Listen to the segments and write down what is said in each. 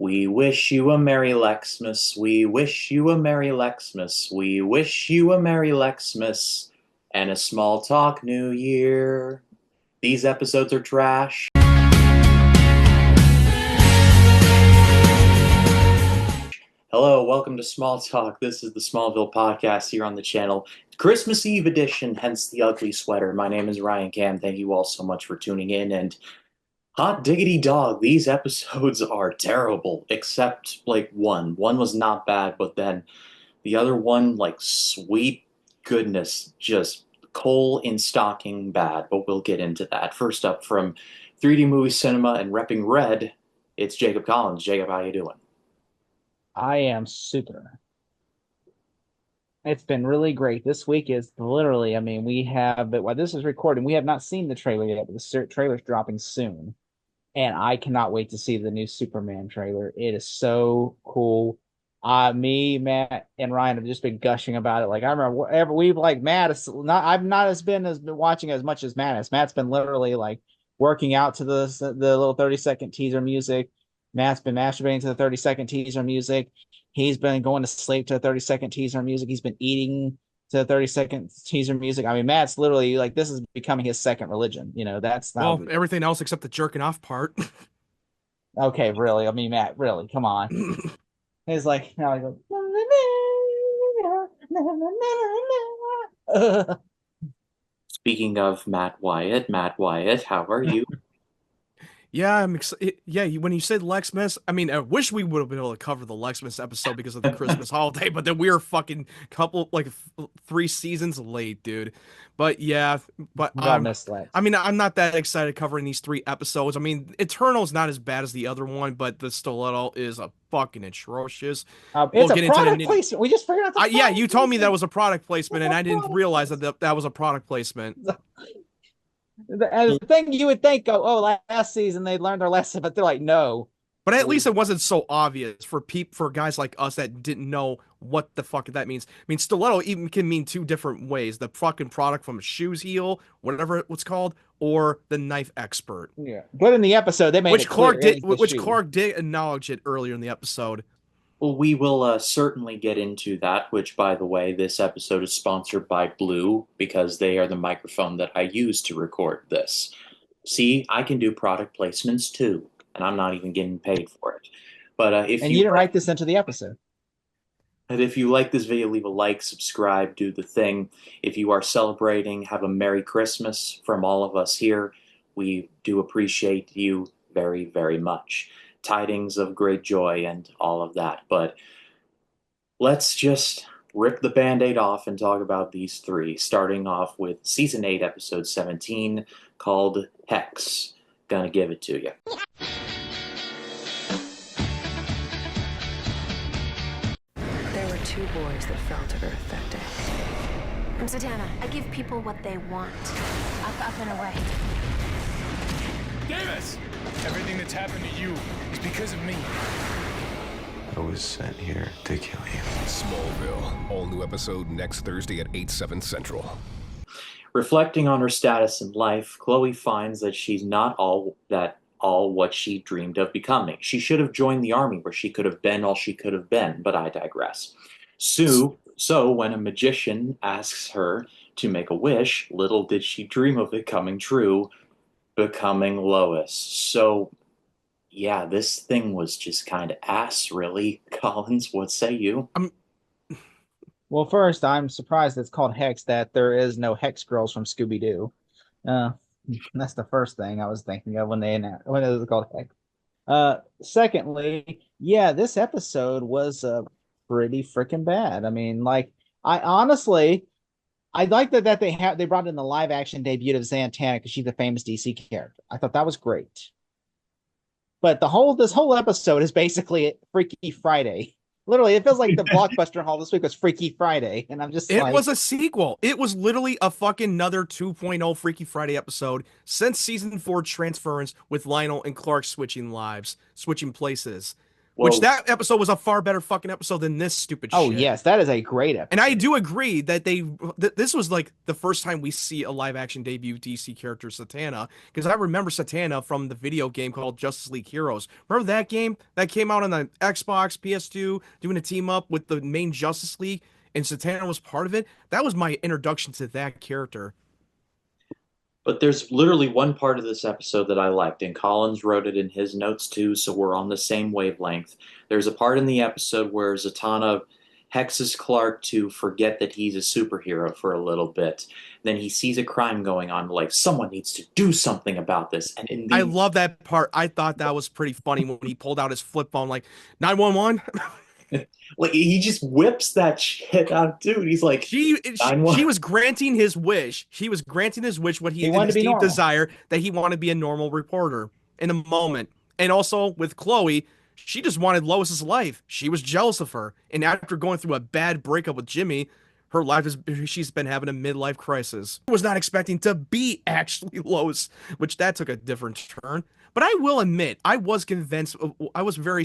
We wish you a Merry Lexmas. We wish you a Merry Lexmas. We wish you a Merry Lexmas and a small talk New Year. These episodes are trash. Hello, welcome to Small Talk. This is the Smallville podcast here on the channel. Christmas Eve edition, hence the ugly sweater. My name is Ryan Cam. Thank you all so much for tuning in. And hot diggity dog, these episodes are terrible, except like one. One was not bad, but then the other one, like, sweet goodness, just coal in stocking bad. But we'll get into that. First up, from 3D Movie Cinema and repping red, it's Jacob Collins. Jacob, how you doing? I am super. It's been really great. This week is literally, we have, but while this is recording, we have not seen the trailer yet, but the trailer's dropping soon. And I cannot wait to see the new Superman trailer. It is so cool. Me, Matt, and Ryan have just been gushing about it. Like I remember whatever we've like Matt is not I've not been watching as much as Matt has. Matt's been literally like working out to the little 30-second teaser music. Matt's been masturbating to the 30-second teaser music. He's been going to sleep to the 30-second teaser music. He's been eating to the 30-second teaser music. I mean, Matt's literally like this is becoming his second religion. That's how Well, everything else except the jerking off part. okay, really. I mean, Matt, really, come on. He's like, now I go. Speaking of Matt Wyatt, how are you? Yeah, I'm excited. Yeah, when you said Lexmas, I wish we would have been able to cover the Lexmas episode because of the Christmas holiday, but then we are fucking three seasons late, dude. But yeah, but Y'all missed Lex. I'm not that excited covering these three episodes. I mean, Eternal's not as bad as the other one, but the Stiletto is a fucking atrocious. We'll It's a get into product placement. We just figured out the yeah, product you told me that placement. was a product placement, and I didn't Product realize placement. that was a product placement. And the thing you would think, last season they learned their lesson, but they're like, no. But at least it wasn't so obvious for guys like us that didn't know what the fuck that means. I mean, stiletto even can mean two different ways: the fucking product from a shoes heel, whatever it's called, or the knife expert. Yeah. But in the episode, they made it clear it is the Which shoe. Clark did acknowledge it earlier in the episode. Well, we will certainly get into that, which, by the way, this episode is sponsored by Blue because they are the microphone that I use to record this. See, I can do product placements too, and I'm not even getting paid for it. But And you didn't write this into the episode. if you like this video, leave a like, subscribe, do the thing. If you are celebrating, have a Merry Christmas from all of us here. We do appreciate you very, very much. Tidings of great joy and all of that. But let's just rip the Band-Aid off and talk about these three, starting off with Season 8, Episode 17, called Hex. Gonna give it to you. There were two boys that fell to Earth that day. I'm Zatanna. I give people what they want. Up and away. Davis! Everything that's happened to you is because of me. I was sent here to kill you. Smallville. All new episode next Thursday at 8/7 Central. Reflecting on her status in life, Chloe finds that she's not all what she dreamed of becoming. She should have joined the army where she could have been all she could have been, but I digress. So when a magician asks her to make a wish, little did she dream of it coming true, becoming Lois. So yeah, this thing was just kind of ass, really. Collins, what say you? Well, first, I'm surprised it's called Hex, that there is no Hex Girls from Scooby-Doo. Uh, that's the first thing I was thinking of when it was called Hex. Secondly, yeah, this episode was pretty freaking bad. I mean, like, I honestly, I like that they brought in the live action debut of Zatanna because she's a famous DC character. I thought that was great. But this whole episode is basically Freaky Friday. Literally, it feels like the blockbuster haul this week was Freaky Friday, and I'm just It like, was a sequel. It was literally a fucking another 2.0 Freaky Friday episode since season 4 transference with Lionel and Clark switching places. Which Well, that episode was a far better fucking episode than this stupid Oh, shit. yes, that is a great And I episode. do agree that this was like the first time we see a live action debut DC character Satana, because I remember Satana from the video game called Justice League Heroes. Remember that game that came out on the Xbox, PS2, doing a team up with the main Justice League, and Satana was part of it? That was my introduction to that character. but there's literally one part of this episode that I liked, and Collins wrote it in his notes too, so we're on the same wavelength. There's a part in the episode where Zatanna hexes Clark to forget that he's a superhero for a little bit. Then he sees a crime going on, like someone needs to do something about this. And in I the love that part. I thought that was pretty funny when he pulled out his flip phone, like 911. like he just whips that shit out, dude. He's like She 911. was granting his wish. She was granting his wish, what he He wanted his to be deep normal. desire that he wanted to be a normal reporter in the moment. And also with Chloe, she just wanted Lois's life. She was jealous of her, and after going through a bad breakup with Jimmy, her life is she's been having a midlife crisis. I was not expecting to be actually Lois, which that took a different turn. But I will admit, I was convinced. I was very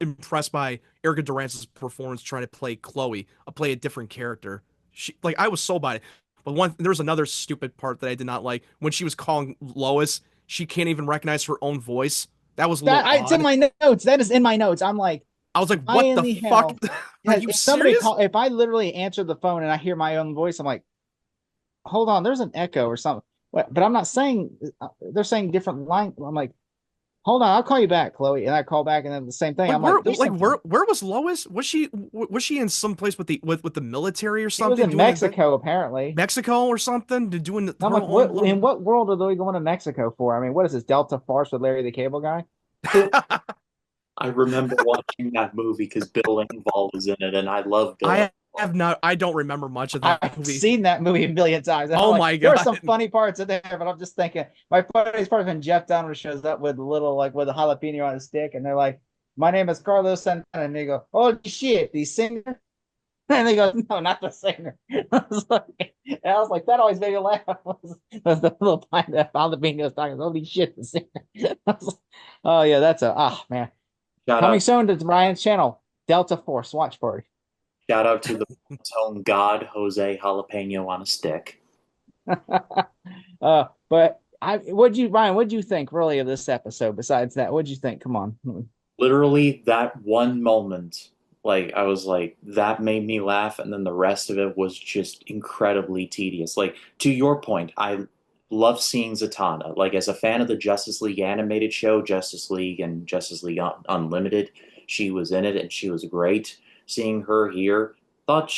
impressed by Erica Durance's performance trying to play Chloe, play a different character. She like I was sold by it. But there was another stupid part that I did not like when she was calling Lois. She can't even recognize her own voice. That was a little It's in odd. my notes. That is in my notes. I'm like, I was like, why what in the the fuck? hell? Are you If somebody serious? if I literally answer the phone and I hear my own voice, I'm like, hold on, there's an echo or something. But I'm not saying they're saying different line. I'm like, hold on, I'll call you back, Chloe. And I call back, and then the same thing. Like I'm like, where was Lois? Was she in some place with the military or she was something? in doing Mexico apparently. Mexico or something? Doing And I'm her like, what own in what world are they going to Mexico for? I mean, what is this Delta Farce with Larry the Cable Guy? I remember watching that movie because Bill Engvall was in it, and I love Bill I Engvall. have not. I don't remember much of that I've movie. seen that movie a million times. And I'm Oh like, my there are some God. funny parts in there, but I'm just thinking my funniest part is when Jeff Dahmer shows up with a little like with a jalapeno on his stick, and they're like, "My name is Carlos Santana," and they go, "Holy shit, the singer!" And they go, "No, not the singer." I was like, that always made me laugh. Was the little pint that jalapeno talking? Holy shit, the singer! I was like, oh yeah, man. Shout Coming out, soon to Ryan's channel, Delta Force Watch Party. shout out to the own god, Jose Jalapeno on a stick. But Ryan, what'd you think really of this episode? Besides that, what'd you think? Come on. Literally, that one moment, like I was like, that made me laugh, and then the rest of it was just incredibly tedious. Like to your point, I love seeing Zatanna. Like as a fan of the Justice League animated show, Justice League and Justice League Unlimited, she was in it and she was great. Seeing her here, thought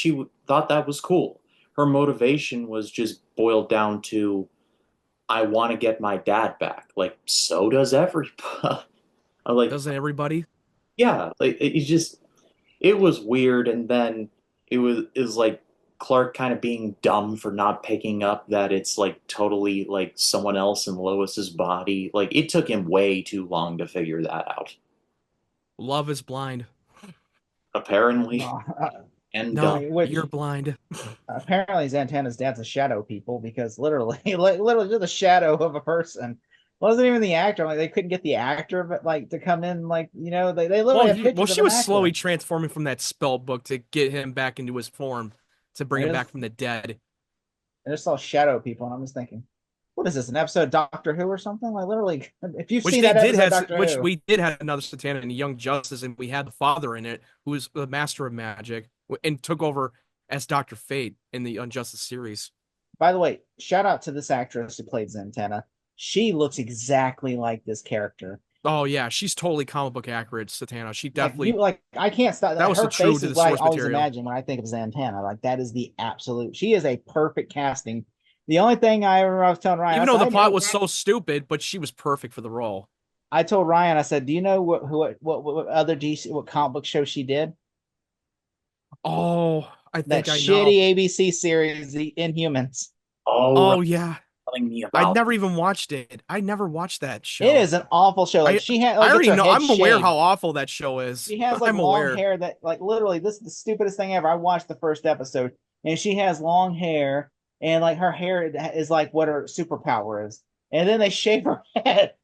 that was cool. Her motivation was just boiled down to I want to get my dad back. Like so does everybody. I like Doesn't everybody? yeah, like it was weird, and then it was like Clark kind of being dumb for not picking up that it's like totally like someone else in Lois's body. Like it took him way too long to figure that out. Love is blind. Apparently, Uh, and No, which you're blind. apparently Zantana's dad's a shadow people because literally, literally just a shadow of a person. Wasn't even the actor. Like they couldn't get the actor, but like to come in, like they literally have pictures She of was an actor. slowly transforming from that spell book to get him back into his form, to bring him back from the dead. I just saw shadow people, and I'm just thinking, what is this? An episode of Doctor Who or something? Like literally, if you've seen that episode of Doctor Which Who, we did have another Satana in Young Justice, and we had the father in it, who was the master of magic, and took over as Dr. Fate in the Injustice series. by the way, shout out to this actress who played Zatanna. She looks exactly like this character. Oh yeah, she's totally comic book accurate, Satana. She definitely I can't stop. that was Her the true face to is the what I source always material. imagine when I think of Zatanna. Like that is the absolute. She is a perfect casting. The only thing I was telling Ryan, Even though the plot was so stupid, but she was perfect for the role. I told Ryan, I said, "Do you know what other DC what comic book show she did? Oh, I That think I know. shitty ABC series, The Inhumans. oh, Oh yeah, telling me I about never even watched it. I never watched that show. It is an awful show. Like she had, like, I already gets her know. head I'm aware shaved. how awful that show is. She has like I'm long aware. hair that like literally this is the stupidest thing ever. I watched the first episode and she has long hair and like her hair is like what her superpower is. And then they shave her head.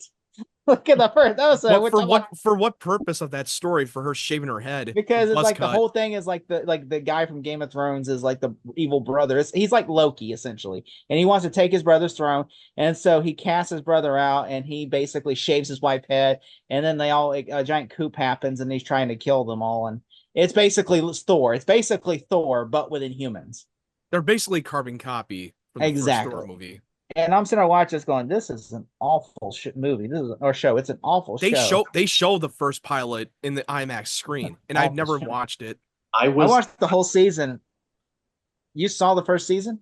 Look at the first episode. For what purpose of that story for her shaving her head? Because it's buzz like the cut. whole thing is like the guy from Game of Thrones is like the evil brother. He's like Loki essentially, and he wants to take his brother's throne, and so he casts his brother out, and he basically shaves his wife's head, and then a giant coup happens, and he's trying to kill them all, and it's basically Thor. It's basically Thor, but with Inhumans. They're basically carbon copy from the first Thor movie. And I'm sitting there watching this going, this is an awful movie. This is or show. It's an awful show. They show the first pilot in the IMAX screen, and I've never watched it. I watched the whole season. You saw the first season?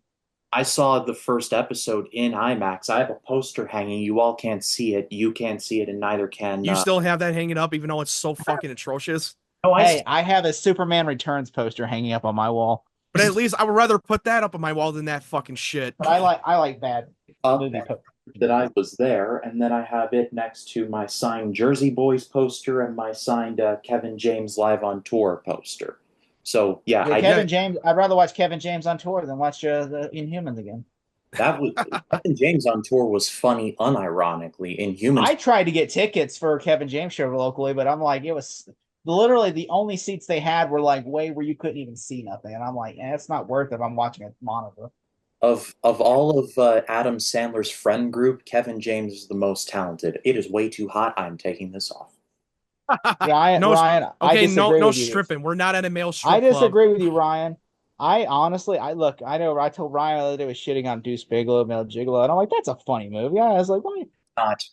I saw the first episode in IMAX. I have a poster hanging. You all can't see it. You can't see it, and neither can. You still have that hanging up, even though it's so fucking atrocious. Oh, I have a Superman Returns poster hanging up on my wall. But at least I would rather put that up on my wall than that fucking shit. But I like bad movie that I was there, and then I have it next to my signed Jersey Boys poster and my signed Kevin James Live on Tour poster. So yeah, Kevin James. I'd rather watch Kevin James on tour than watch the Inhumans again. That was Kevin James on tour was funny, unironically. Inhumans. I tried to get tickets for Kevin James show locally, but I'm like, it was literally the only seats they had were like way where you couldn't even see nothing, and I'm like, it's not worth it. I'm watching a monitor. Of all of Adam Sandler's friend group, Kevin James is the most talented. It is way too hot. I'm taking this off. Ryan, okay, no stripping. We're not at a male strip club. I disagree with you, Ryan. I honestly, I know I told Ryan the other day was shitting on Deuce Bigalow, Mel Gigolo, and I'm like, that's a funny movie. I was like, why?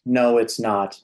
No, it's not.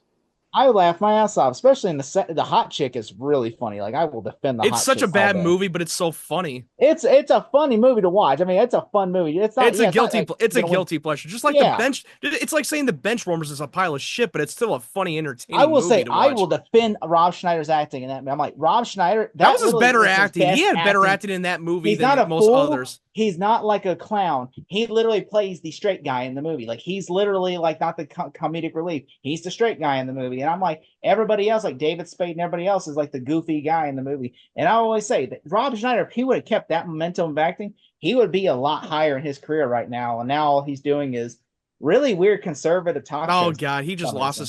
I laugh my ass off, especially in the hot chick is really funny. Like I will defend the. It's such a bad movie, but it's so funny. It's a funny movie to watch. I mean, it's a fun movie. It's not. It's a guilty pleasure. Just like the bench. It's like saying the Benchwarmers is a pile of shit, but it's still a funny, entertaining. I will movie say to watch. I will defend Rob Schneider's acting in that. I'm like Rob Schneider. That was his better acting. He had better acting in that movie than most others. He's not like a clown. He literally plays the straight guy in the movie. Like he's literally like not the comedic relief. He's the straight guy in the movie, and I'm like. Everybody else, like David Spade and everybody else, is like the goofy guy in the movie. And I always say that Rob Schneider, if he would have kept that momentum of acting, he would be a lot higher in his career right now. And now all he's doing is really weird conservative talk. Oh God, he just lost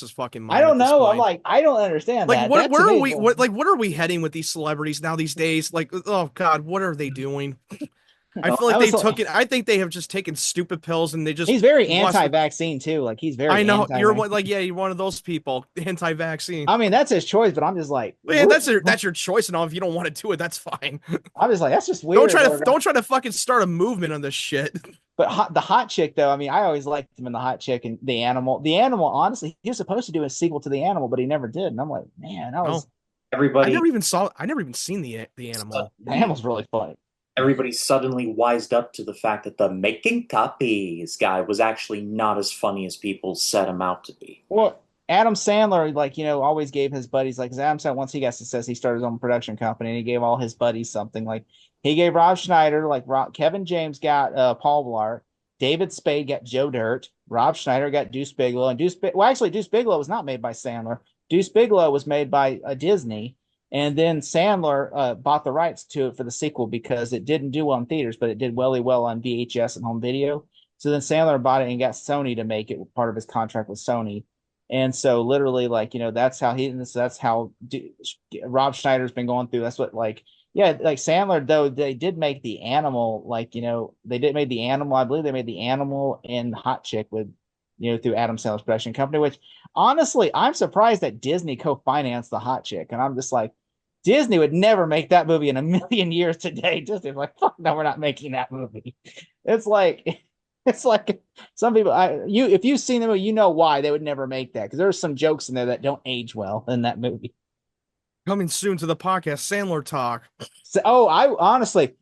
his fucking mind. I don't know. I'm like, I don't understand like, that. Where are we? What are we heading with these celebrities now these days? Like, oh God, what are they doing? I feel like they took it. I think they have just taken stupid pills and they just. He's very anti-vaccine too. Like he's very. I know you're one of those people anti-vaccine. I mean that's his choice, but I'm just like, man, that's your choice and all. If you don't want to do it, that's fine. I'm just like that's just weird. Don't try to fucking start a movement on this shit. But the hot chick though, I mean, I always liked him in the hot chick and the animal. The animal, honestly, he was supposed to do a sequel to the animal, but he never did. And I'm like, man, that was everybody. I never even seen the animal. The animal's really funny. Everybody suddenly wised up to the fact that the making copies guy was actually not as funny as people set him out to be. Well, Adam Sandler, like, always gave his buddies, like, Adam Sandler, once he got success, he started his own production company, and he gave all his buddies something. Like, he gave Rob Schneider, like, Kevin James got Paul Blart, David Spade got Joe Dirt, Rob Schneider got Deuce Bigalow, and Deuce Bigalow was not made by Sandler. Deuce Bigalow was made by Disney. And then Sandler bought the rights to it for the sequel because it didn't do well in theaters, but it did really well on VHS and home video. So then Sandler bought it and got Sony to make it part of his contract with Sony. And so literally, like, that's how Rob Schneider's been going through. That's what, like Sandler, though, they did make the animal, they did make the animal. I believe they made the animal and Hot Chick with, through Adam Sandler's production company, which honestly, I'm surprised that Disney co-financed the Hot Chick. And I'm just like, Disney would never make that movie in a million years today. Disney's like, fuck no, we're not making that movie. It's like some people, if you've seen the movie, you know why they would never make that. Because there's some jokes in there that don't age well in that movie. Coming soon to the podcast, Sandler Talk. Honestly,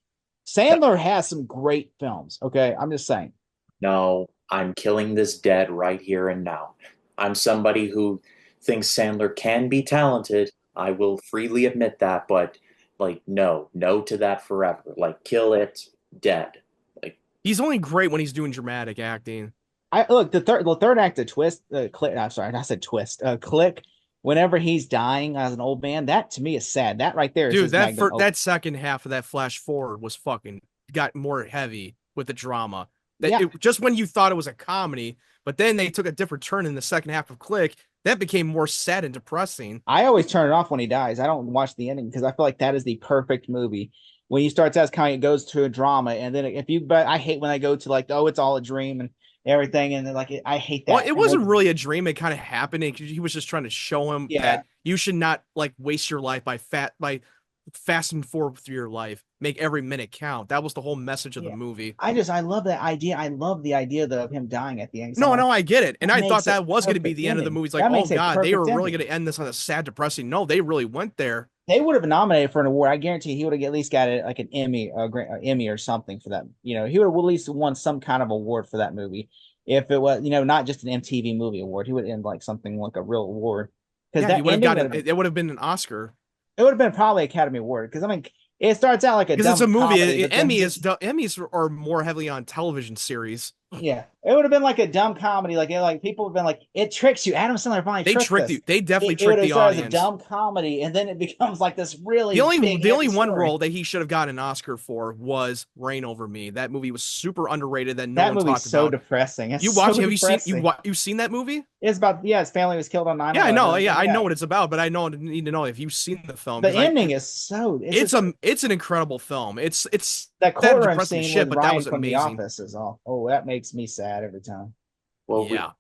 Sandler has some great films. Okay, I'm just saying. No, I'm killing this dead right here and now. I'm somebody who thinks Sandler can be talented. I will freely admit that, but no to that forever. Kill it, dead. He's only great when he's doing dramatic acting. The third act of Twist, Click. I'm sorry, I said Twist. Click. Whenever he's dying as an old man, that to me is sad. That right there, dude. That second half of that flash forward was fucking got more heavy with the drama. Just when you thought it was a comedy, but then they took a different turn in the second half of Click. That became more sad and depressing. I always turn it off when he dies. I don't watch the ending because I feel like that is the perfect movie. When he starts as kind of goes to a drama, and then if you, but I hate when I go to like, oh, it's all a dream and everything, and then like I hate Well, that. it wasn't really a dream. It kind of happened. He was just trying to show him Yeah, that you should not like waste your life by fasting forward through your life. Make every minute count. That was the whole message of the yeah. movie. I love that idea. I love the idea of him dying at the end. So I'm No, like, no, I get it. And that I thought makes it that was going to be perfect the end of the ending. movie. It's like, That oh makes a God, they perfect were really ending. going to end this on a sad, depressing. No, they really went there. They would have been nominated for an award. I guarantee he would have at least got like an Emmy, Emmy or something for that. You know, he would have at least won some kind of award for that movie. If it was, not just an MTV Movie Award, he would end like something like a real award. Because Yeah, he that would have ending gotten it would have been an Oscar it would have been probably Academy Award. Because I mean, it starts out like a because it's a dumb movie. comedy, but then just Emmys are more heavily on television series. yeah, it would have been like a dumb comedy. Like people have been like, it tricks you. Adam Sandler finally They tricked tricked us. you. They definitely It would tricked have the started as a audience. dumb comedy, and then it becomes like this really The only big, the only heavy one story. role that he should have gotten an Oscar for was Reign Over Me. That movie was super underrated that no That one movie's talked so about. depressing. It's You so watch? Have you seen depressing. you seen that movie? It's about his family was killed on Yeah, I 9/11. know. Yeah, I know Yeah. what it's about, but I need to know if you've seen the film The because I ending is so it's an increntible film. It's that sad and courtroom depressing as scene shit, with but that Ryan was from The amazing. Office is all. Oh, that makes me sad every time. Well, Yeah.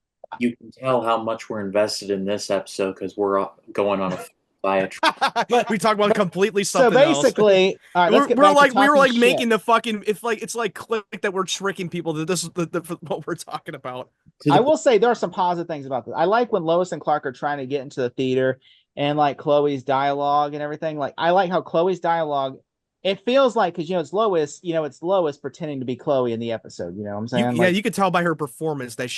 you can tell how much we're invested in this episode because we're going on a diatribe. But We talk about completely so something else. basically, all right, let's get back to We were talking like shit. making the fucking it's like click that we're tricking people that this is what we're talking about. I will say there are some positive things about this. I like when Lois and Clark are trying to get into the theater and like Chloe's dialogue and everything. Like I like how Chloe's dialogue. It feels like because it's Lois pretending to be Chloe in the episode. You know what I'm saying? Like You could tell by her performance that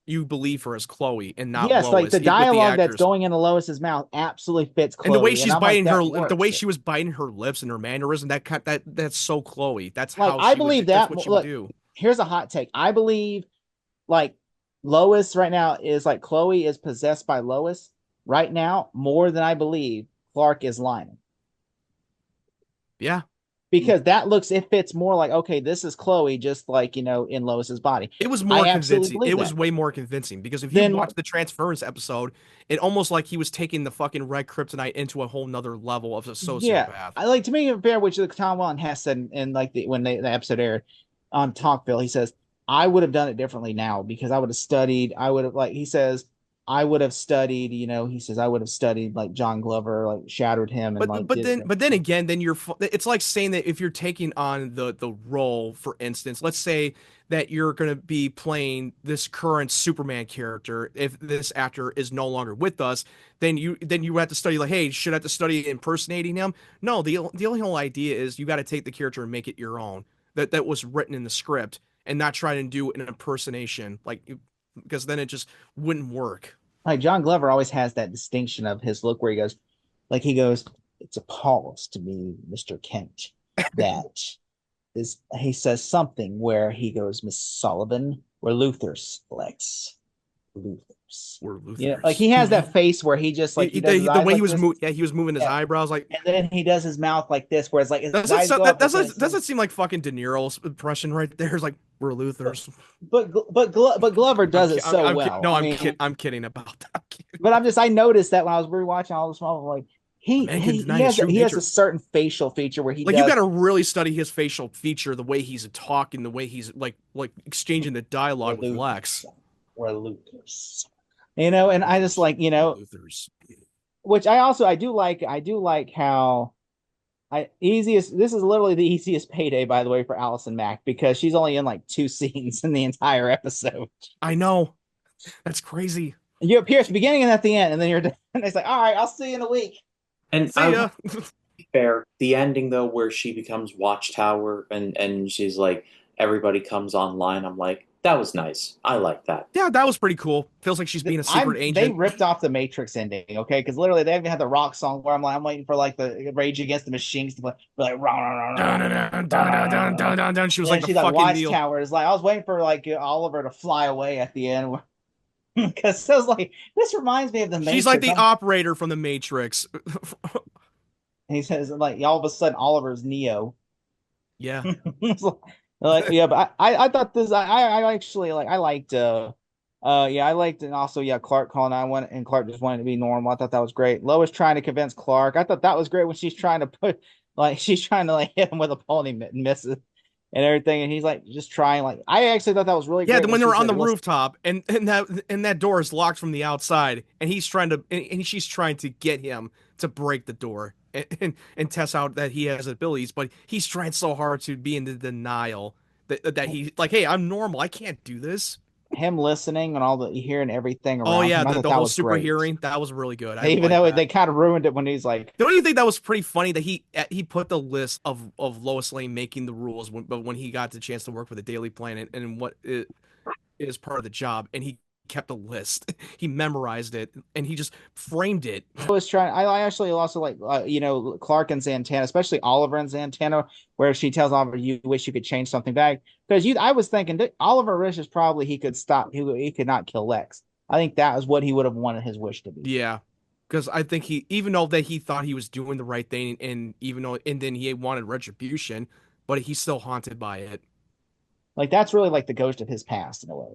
you believe her as Chloe and not yes, like Lois the with the dialogue that's actors. going into Lois's mouth absolutely fits And the way Chloe, she's I'm like, biting that the way works. she was biting her lips and her mannerism, that's so Chloe. That's Like how I she would. believe That's that. what she would Look, do. here's a hot take. I believe like Lois right now is like Chloe is possessed by Lois right now more than I believe Clark is lying. Yeah, Because it fits more like, okay, this is Chloe, just like, in Lois's body. it was I more absolutely convincing. believe It was that. way more convincing because if you Then, watch the Transference episode, it almost like he was taking the fucking red kryptonite into a whole nother level of a yeah, sociopath. I like to make it fair, which Tom Welling has said in like the episode aired on Talkville. He says, I would have done it differently now because I would have studied. I would have he says, I would have studied. He says I would have studied like John Glover, like shadowed him and like did. But then again, then it's like saying that if you're taking on the role, for instance, let's say that you're going to be playing this current Superman character. If this actor is no longer with us, then you have to study like, hey, should I have to study impersonating him? No, the only whole idea is you got to take the character and make it your own. That was written in the script and not try to do an impersonation because then it just wouldn't work. Like John Glover always has that distinction of his look where he goes, it's a pause to me, Mr. Kent, that is, he says something where he goes, Miss Sullivan, we're Luthers, Lex. Luthers. We're Like Luthers. he has that face where he just like, he does his the eyes way like he was this. he was moving his eyebrows like. And then he does his mouth like this, where it's like his Does eyes go up, doesn't seem like fucking De Niro's impression right there? It's like we're Luthers. But Glover does it so well. No, I mean, I'm kidding about that. but I noticed that when I was rewatching all this, I was like, he has a certain facial feature where he like does, you got to really study his facial feature, the way he's talking, the way he's like exchanging the dialogue with Lex. We're Luthers. And I just like, Luthers. which I do like how this is literally the easiest payday, by the way, for Allison Mack, because she's only in like 2 scenes in the entire episode. I know. That's crazy. You appear at the beginning and at the end, and then you're done. And it's like, all right, I'll see you in a week. And See ya. fair, the ending though, where she becomes Watchtower and she's like, everybody comes online. I'm like, that was nice. I like that. Yeah, that was pretty cool. Feels like she's being a secret They agent. ripped off the Matrix ending, okay? Because literally they even had the rock song where I'm waiting for like the Rage Against the Machines to play, like She was like the she's fucking Watchtower. It's like I was waiting for like Oliver to fly away at the end, because I was like, this reminds me of the Matrix. She's like the operator from the Matrix. He says like all of a sudden Oliver's Neo. Yeah. Like yeah, but I thought this I actually like I liked Yeah, I liked and also Clark calling 911 and Clark just wanted to be normal. I thought that was great. Lois trying to convince Clark. I thought that was great when she's trying to she's trying to like hit him with a pole and he misses and everything, and he's like just trying like I actually thought that was really Yeah, great then when when she they're on said, the "Listen." rooftop and that door is locked from the outside, and he's trying to and she's trying to get him to break the door and test out that he has abilities, but he's trying so hard to be in the denial that he like, hey, I'm normal, I can't do this. Him listening and all the hearing everything Oh around yeah, him. I thought the that whole was super great. hearing, that was really good. I Even like though that. they kind of ruined it when he's like, Don't you think that was pretty funny that he put the list of Lois Lane making the rules but when he got the chance to work for the Daily Planet and what it is part of the job, and he kept a list. He memorized it and he just framed it. I was trying. I actually also like, Clark and Santana, especially Oliver and Santana, where she tells Oliver, "You wish you could change something back." Because I was thinking that Oliver wishes probably he could stop. He could not kill Lex. I think that was what he would have wanted his wish to be. Yeah, because I think he, even though that he thought he was doing the right thing, and even though and then he wanted retribution, but he's still haunted by it. Like that's really like the ghost of his past in a way,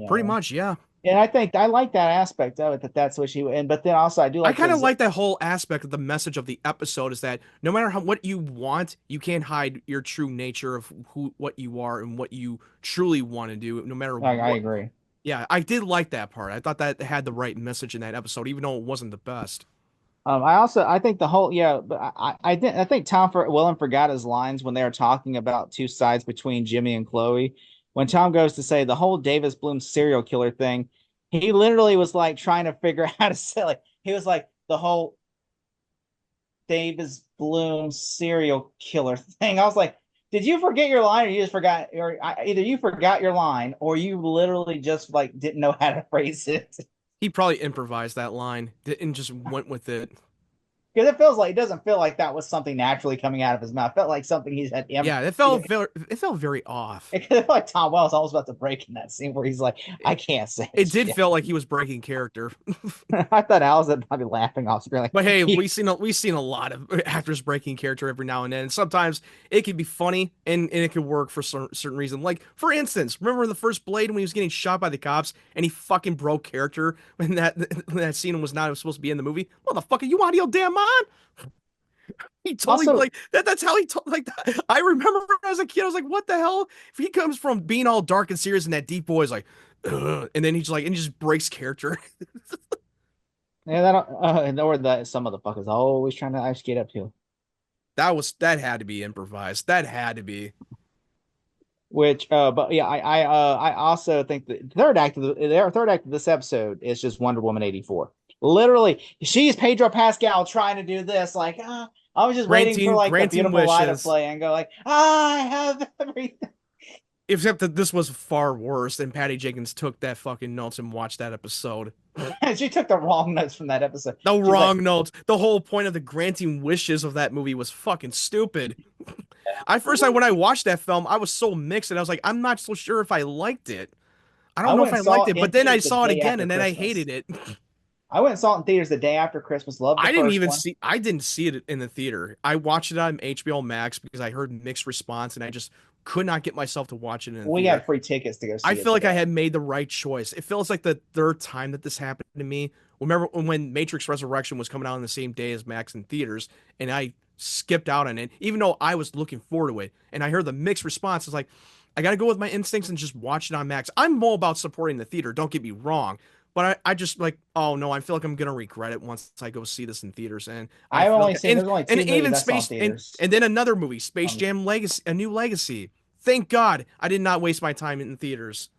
Pretty much, yeah. And I think I like that aspect of it. That's what she. And but then also I do I like kind of his. like that whole aspect of the message of the episode is that no matter what you want, you can't hide your true nature of what you are and what you truly want to do, no matter I what. agree. Yeah, I did like that part. I thought that had the right message in that episode, even though it wasn't the best. I think the whole but I think Tom Willem forgot his lines when they were talking about two sides between Jimmy and Chloe. When Tom goes to say the whole Davis Bloom serial killer thing, he literally was like trying to figure out how to say like he was like the whole Davis Bloom serial killer thing. I was like, did you forget your line, or you just forgot, or either you forgot your line, or you literally just like didn't know how to phrase it? He probably improvised that line and just went with it. Because it doesn't feel like that was something naturally coming out of his mouth. It felt like something he's had Yeah, either it felt very off. it felt like Tom Wells almost about to break in that scene where he's like, I can't say It did shit. feel like he was breaking character. I thought Alice would probably laughing off screen But hey, like we've seen a lot of actors breaking character every now and then. And sometimes it can be funny and it can work for certain reason. Like for instance, remember in the first Blade when he was getting shot by the cops and he fucking broke character when that scene was not supposed to be in the movie. Motherfucker, you out of your damn mind? He totally also like that. That's how he like that. I remember as a kid, I was like, "What the hell?" If he comes from being all dark and serious, and that deep voice, like, ugh, and then he's like, and he just breaks character. yeah, that and or that some of the fuckers always trying to ice skate up to. That had to be improvised. That had to be. Which but yeah, I also think the third act of this episode is just Wonder Woman 84. Literally, she's Pedro Pascal trying to do this, like I was just waiting for like the Granting beautiful lie to wishes. play and go like, I have everything. Except that this was far worse, and Patty Jenkins took that fucking notes and watched that episode. She took the wrong notes from that episode. The She's like, wrong notes. The whole point of the granting wishes of that movie was fucking stupid. When I watched that film, I was so mixed, and I was like, I'm not so sure if I liked it. I I don't know if went I and saw liked it it, in but then I theaters the saw it day again, after and then I Christmas. hated it. I went and saw it in theaters the day after Christmas. Loved the first one. I didn't see it in the theater. I watched it on HBO Max because I heard mixed response, and I just could not get myself to watch it in the We theater. got free tickets to go see I it feel like I today. had made the right choice. It feels like the third time that this happened to me. Remember when Matrix Resurrection was coming out on the same day as Max in theaters, and I skipped out on it, even though I was looking forward to it, and I heard the mixed response. It's like, I got to go with my instincts and just watch it on Max. I'm more about supporting the theater, don't get me wrong, but I just like, oh no, I feel like I'm gonna regret it once I go see this in theaters, and I I've feel only like, seen there's only two and movies even I saw in Space theaters. and then another movie, Space Jam Legacy, A New Legacy. Thank God I did not waste my time in theaters.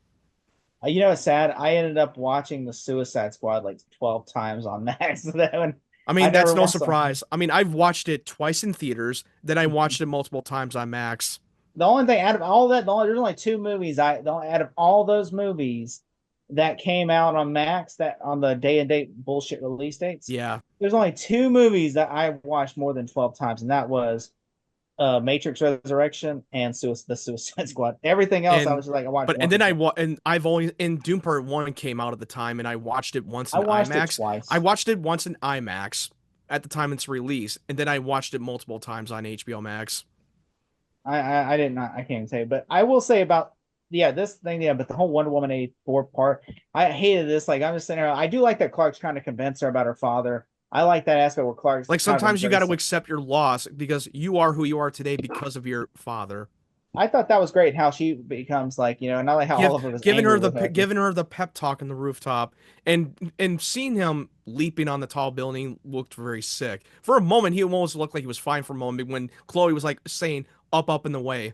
You know, it's sad. I ended up watching the Suicide Squad like 12 times on Max. That one, I I mean, never that's no once saw. surprise. I mean, I've watched it twice in theaters, then I watched it multiple times on Max. The only thing out of all that, there's only two movies. Out of all those movies that came out on Max, that on the day and date bullshit release dates, Yeah. there's only two movies that I watched more than 12 times, and that was Matrix Resurrection and the Suicide Squad. Everything else, I And was just like, I watched but and once or then twice. and I've only and Doom Part 1 came out at the time and I watched it once I in watched it IMAX. twice. I watched it once in IMAX at the time it's released, and then I watched it multiple times on HBO Max. I did not. I can't even say, but I will say about yeah, this thing, yeah, but the whole Wonder Woman 84 part, I hated this. Like, I'm just sitting there. I do like that Clark's trying to convince her about her father. I like that aspect where Clark's Like kind of sometimes you got to embracing. accept your loss because you are who you are today because of your father. I thought that was great how she becomes like, and I like how Give Oliver was angry with her. giving her the pep talk on the rooftop, and seeing him leaping on the tall building looked very sick. For a moment, he almost looked like he was fine for a moment when Chloe was like saying up in the way.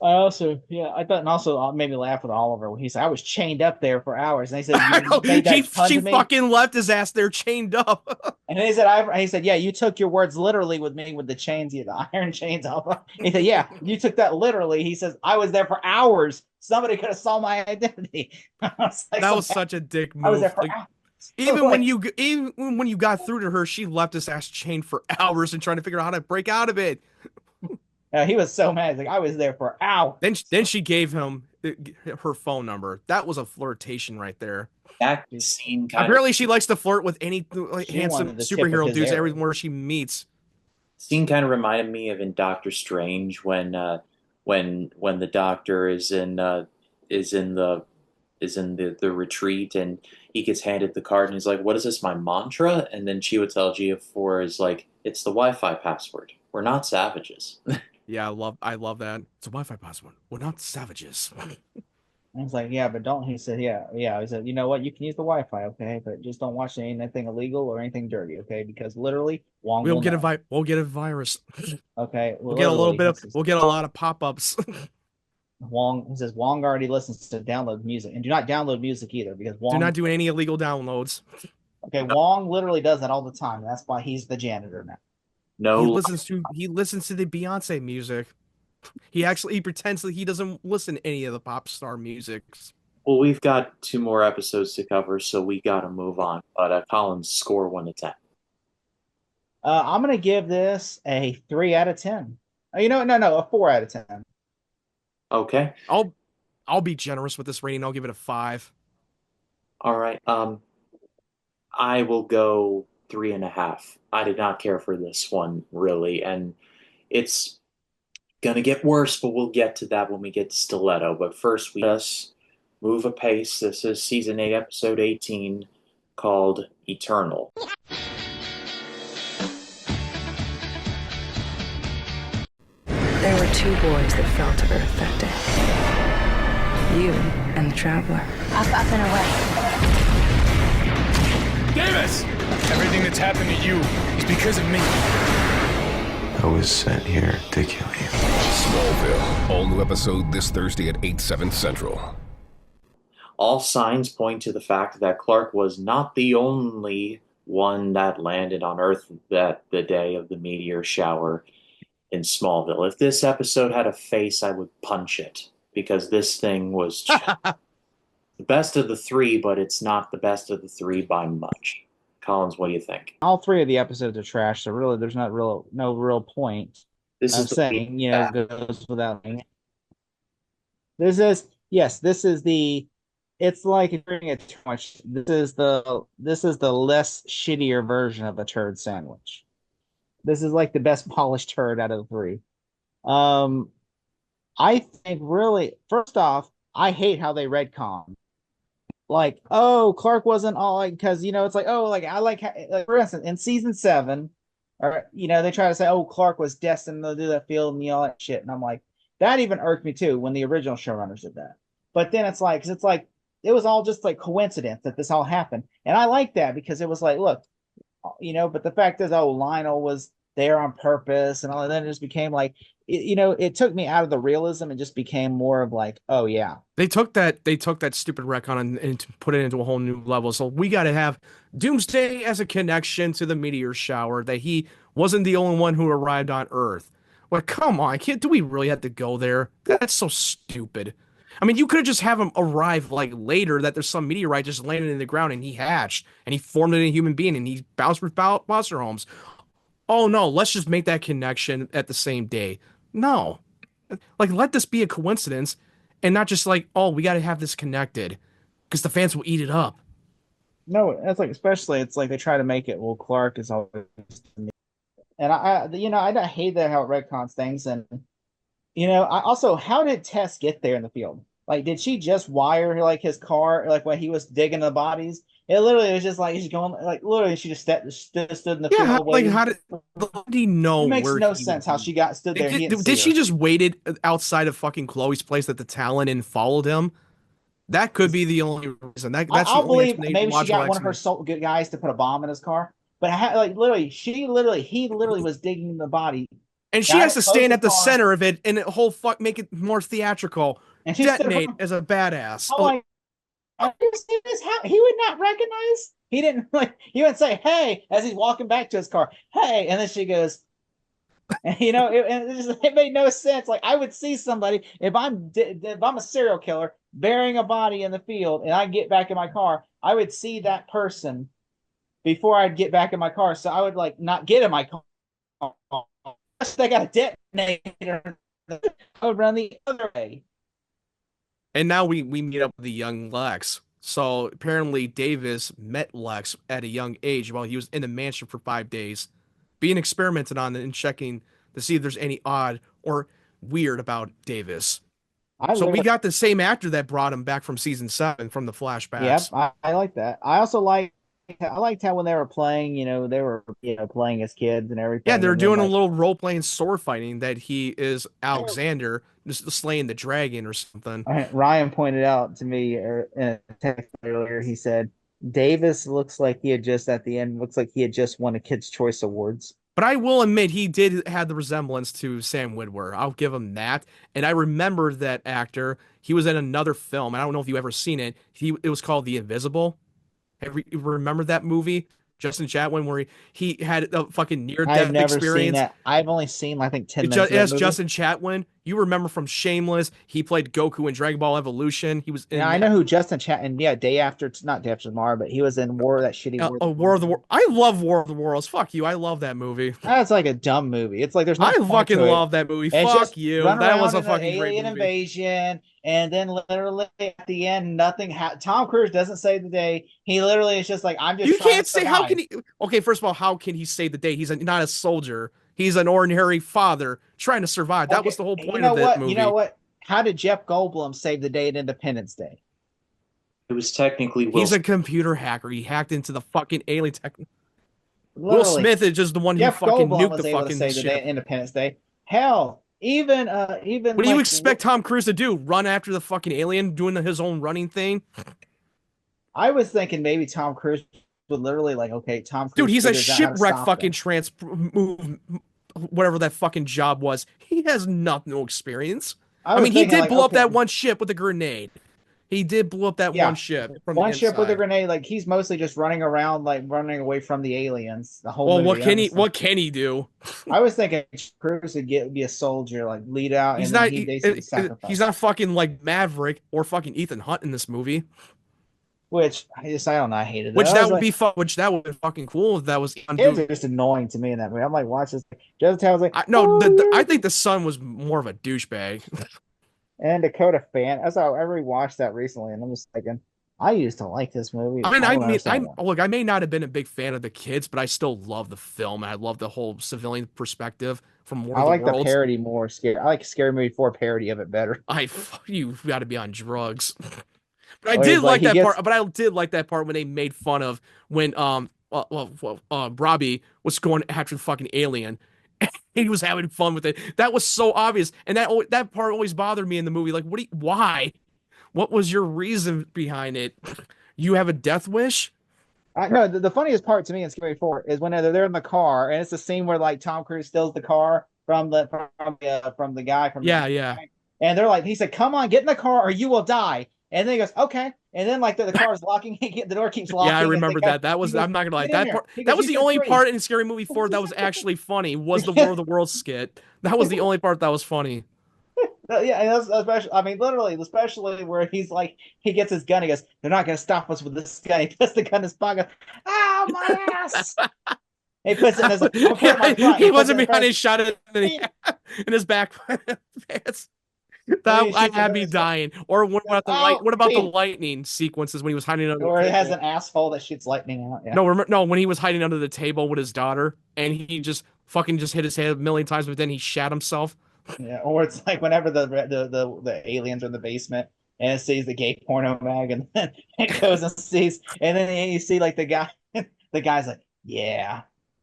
I also, yeah, I thought, and also made me laugh with Oliver when he said, "I was chained up there for hours," and they said, "You made that pun She to me." fucking left his ass there chained up. And he said, he said, yeah, you took your words literally with me with the chains, the iron chains off. He said, yeah, you took that literally. He says, I was there for hours. Somebody could have saw my identity. I was like, That so was such a dick I was there move. for Like hours. even when you got through to her, she left his ass chained for hours and trying to figure out how to break out of it. He was so mad. He's like, I was there for hours. Then she gave him her phone number. That was a flirtation right there. That scene kind of Apparently, she likes to flirt with any like, She handsome wanted the tip of superhero his dudes arrow. everywhere she meets. reminded me of in Doctor Strange when when the doctor is in the the retreat and he gets handed the card and he's like, "What is this, my mantra?" And then she would tell GF4 is like, "It's the Wi-Fi password. We're not savages." Yeah, I love that. It's a Wi-Fi password. We're not savages. I was like, yeah, but don't. He said, yeah, yeah. He said, you know what? You can use the Wi-Fi, okay, but just don't watch anything illegal or anything dirty, okay? Because literally, Wong will know. We'll get a virus. Okay, well, We'll get a little literally, bit of we'll get a lot of pop-ups. Wong, he says Wong already listens to download music, and do not download music either because Do Wong. not do any illegal downloads. Okay, Wong literally does that all the time. That's why he's the janitor now. No, He listens to the Beyonce music. He pretends that he doesn't listen to any of the pop star musics. well, we've got two more episodes to cover, so we got to move on. But Colin's score 1 to 10. I'm gonna give this a 3 out of 10. No, a 4 out of 10. Okay, I'll be generous with this rating. I'll give it a 5. all right. I will go 3.5. I did not care for this one really, and it's gonna get worse, but we'll get to that when we get to Stiletto. But first, we just move apace. This is season 8, episode 18, called Eternal. There were two boys that fell to Earth that day. You and the Traveler. Up and away. Davis! Everything that's happened to you is because of me. I was sent here to kill you. Smallville. All new episode this Thursday at 8/7 Central. All signs point to the fact that Clark was not the only one that landed on Earth that the day of the meteor shower in Smallville. If this episode had a face, I would punch it because this thing was just the best of the three, but it's not the best of the three by much. Collins, what do you think? All three of the episodes are trash, so really, there's no real point This of is the saying, goes without saying. This is yes, this is the. It's like if you're doing it too much. This is the less shittier version of a turd sandwich. This is like the best polished turd out of the three. Um, I think really, first off, I hate how they retcon. Like, oh, Clark wasn't all like, because it's like, oh, like I like for instance, in season 7, or they try to say, oh, Clark was destined to do that field and all that shit, and I'm like, that even irked me too when the original showrunners did that. But then it's like, 'cause it's like it was all just like coincidence that this all happened, and I like that because it was like, look, but the fact is, oh, Lionel was there on purpose and all, and then it just became like, it took me out of the realism and just became more of like, oh yeah. They took that stupid retcon and put it into a whole new level. So we got to have Doomsday as a connection to the meteor shower, that he wasn't the only one who arrived on Earth. Like, come on, do we really have to go there? That's so stupid. I mean, you could have just have him arrive like later, that there's some meteorite just landed in the ground and he hatched and he formed into a human being and he bounced with foster homes. Oh no, let's just make that connection at the same day. No. Like, let this be a coincidence and not just like, oh, we got to have this connected because the fans will eat it up. No, it's like, especially it's like they try to make it, well, Clark is always, and I hate that how it retcons things, and How did Tess get there in the field? Like, did she just wire like his car, like when he was digging the bodies? It literally was just like he's going, like literally, she just stood in the Yeah, field waiting. how did he know It makes where no he would sense how be? she got stood there and he didn't see Did she her. just waited outside of fucking Chloe's place at the Talon and followed him? That could be the only reason. That's the I'll only believe explanation, maybe she logical got one of her explanation. good guys to put a bomb in his car, but like literally, he literally was digging the body, And she got has it, to closed stand the at the car, center of it and the whole make it more theatrical. and she stood Detonate from. as a badass. I'm like, have you seen this? How he would not recognize? He didn't like. He would say, "Hey," as he's walking back to his car. Hey, and then she goes, and, it made no sense. Like I would see somebody if I'm a serial killer burying a body in the field, and I get back in my car, I would see that person before I'd get back in my car. So I would like not get in my car. Unless they got a detonator, I would run the other way. And now we meet up with the young Lex. So apparently Davis met Lex at a young age while he was in the mansion for 5 days, being experimented on and checking to see if there's any odd or weird about Davis. I So we literally, got the same actor that brought him back from season 7 from the yep, flashbacks. I like that. I liked how when they were playing, they were playing as kids and Yeah, everything, they're and then doing a like little role playing sword fighting that he is Alexander, just slaying the dragon or something. Ryan pointed out to me in a text earlier, he said Davis looks like he had just at the end looks like he had just won a Kids Choice Awards. But I will admit he did have the resemblance to Sam Witwer. I'll give him that. And I remember that actor. He was in another film. I don't know if you ever seen it. It was called The Invisible. You remember that movie? Justin Chatwin, where he had a fucking near I've death never seen experience. that. I've only seen I think 10 minutes of that As movie. Justin Chatwin, you remember from Shameless. He played Goku in Dragon Ball Evolution. He was Yeah, in I know that. who Justin Chat and yeah, not Day After Tomorrow, but he was in that shitty War of the War of the Worlds. War. I love War of the Worlds. Fuck you. I love that movie. That's like a dumb movie. It's like there's no I point fucking to it. love that movie. And it's Fuck just you. run That was around a in the fucking great alien movie. invasion, and then literally at the end, Tom Cruise doesn't save the day. He literally is just like, I'm just You trying can't to say how survive. can he. Okay, first of all, how can he save the day? Not a soldier. He's an ordinary father trying to survive. That Okay, was the whole you point know of that what? You know movie. what? How did Jeff Goldblum save the day at Independence Day? It was technically He's a computer hacker. He hacked into the fucking alien tech. Will Literally, Smith is just the one who Jeff fucking Goldblum nuked was the able to fucking save the day at ship. Independence Day. Hell, even What do you like expect Tom Cruise to do? Run after the fucking alien doing his own running thing? I was thinking maybe Tom Cruise would literally like, okay, Tom Dude, Cruise he's a figures out how to shipwreck stop fucking them. move, whatever that fucking job was. He has no experience. I I was mean, he thinking did like, blow up okay, that one ship with a grenade. He did blow up that one yeah, ship from the one ship with a inside. grenade. Like he's mostly just running around, like running away from the aliens the whole Well, movie. And I'm just like, what can he do? I was thinking Cruise would be a soldier, like lead out, He's and then not he basically he's sacrificed. not fucking like Maverick or fucking Ethan Hunt in this movie. Which I don't know, I hated it. I was like, Which that would be fucking cool if that was kids undo. are just annoying to me in that movie. I'm like, watch this. Just I was like, No, oh I yeah. think the son was more of a douchebag. And Dakota fan. That's how I rewatched that recently, and I'm just thinking, I used to like this movie. I mean, I don't understand why. look, I may not have been a big fan of the kids, but I still love the film, and I love the whole civilian perspective from War I of the like the Worlds. parody more. Scary. I like Scary Movie 4 parody of it better. You got to be on drugs. But I Where did he's like like he that gets part. But I did like that part when they made fun of when Robbie was going after the fucking alien. He was having fun with it. That was so obvious, and that part always bothered me in the movie. Like, why? What was your reason behind it? You have a death wish? I know the funniest part to me in Scary 4 is when they're in the car and it's the scene where like Tom Cruise steals the car from the guy from Yeah, yeah. and they're like he said, "Come on, get in the car or you will die." And then he goes, "Okay." And then like the car is locking, the door keeps Yeah, I locking as they remember go. that. That He was goes, I'm not gonna lie. "Get in That here." part He that goes, was "You the said only three." part in Scary Movie 4 that was actually funny, was the War of the Worlds skit. That was the only part that was funny. Yeah, and that's especially, I mean, literally, especially where he's like, he gets his gun. He goes, "They're not going to stop us with this gun." He puts the gun in his pocket. Oh, my ass. He puts it in his, I'm going to put it in my front. He He puts it wasn't in the behind front. his shot in his back pants. And then That he I shoots it had in me his gun. dying. Or what He goes, about the light? "Oh, What about the bam." lightning sequences when he was hiding under the Or it has table? an asshole that shoots lightning out. Yeah. No, no, when he was hiding under the table with his daughter and he just fucking just hit his head a million times, but then he shat himself. Yeah, or it's like whenever the aliens are in the basement and it sees the gay porno mag, and then it goes and sees, and then you see like the guy's like, yeah,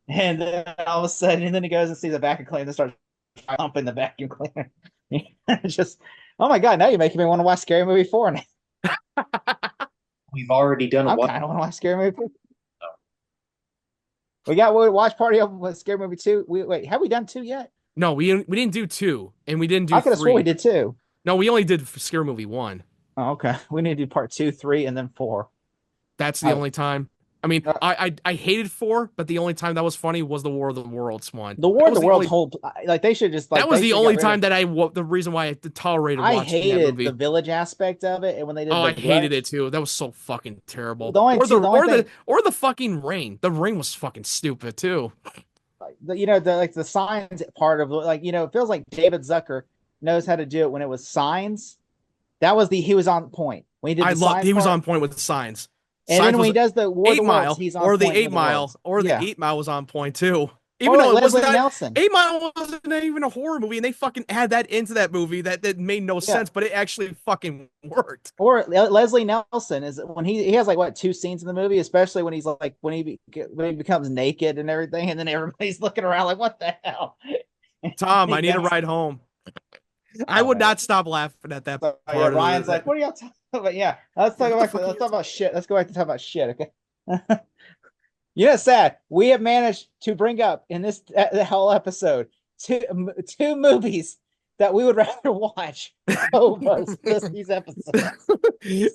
and then all of a sudden, and then he goes and sees a vacuum cleaner and starts pumping the vacuum cleaner. Just, oh my god, now you're making me want to watch Scary Movie 4 now. We've already done I what? kind of want to watch Scary Movie 4. We got watch party of with Scary Movie 2. Wait, have we done 2 yet? No, we didn't do 2, and we didn't do I could have 3. sworn we did 2. No, we only did Scary Movie 1. Oh, okay. We need to do part 2, 3, and then 4. That's the only time. I mean, I hated 4, but the only time that was funny was the War of the Worlds one. The War of the Worlds whole, like, they should just like that was the only time that the reason why I tolerated watching that movie. I hated the village aspect of it, and when they did, I hated it too. That was so fucking terrible. Or the fucking Ring. The Ring was fucking stupid too. The signs part of, like, it feels like David Zucker knows how to do it when it was signs. That was he was on point when he did. He was on point with the signs. And then when he does the War 8 Mile, he's on or the point 8 Mile, or the 8 Mile was on point too. Even though it wasn't Nelson. 8 Mile wasn't even a horror movie, and they fucking add that into that movie that made no sense, but it actually fucking worked. Or Leslie Nelson is when he has like 2 scenes in the movie, especially when he's like when he becomes naked and everything, and then everybody's looking around like, what the hell? Tom, I need a ride home. I would not stop laughing at that part. Yeah, Ryan's like, what are y'all talking about? Yeah, let's talk about shit. Let's go back to talk about shit, okay? It's sad. We have managed to bring up in this the whole episode two movies that we would rather watch over these episodes.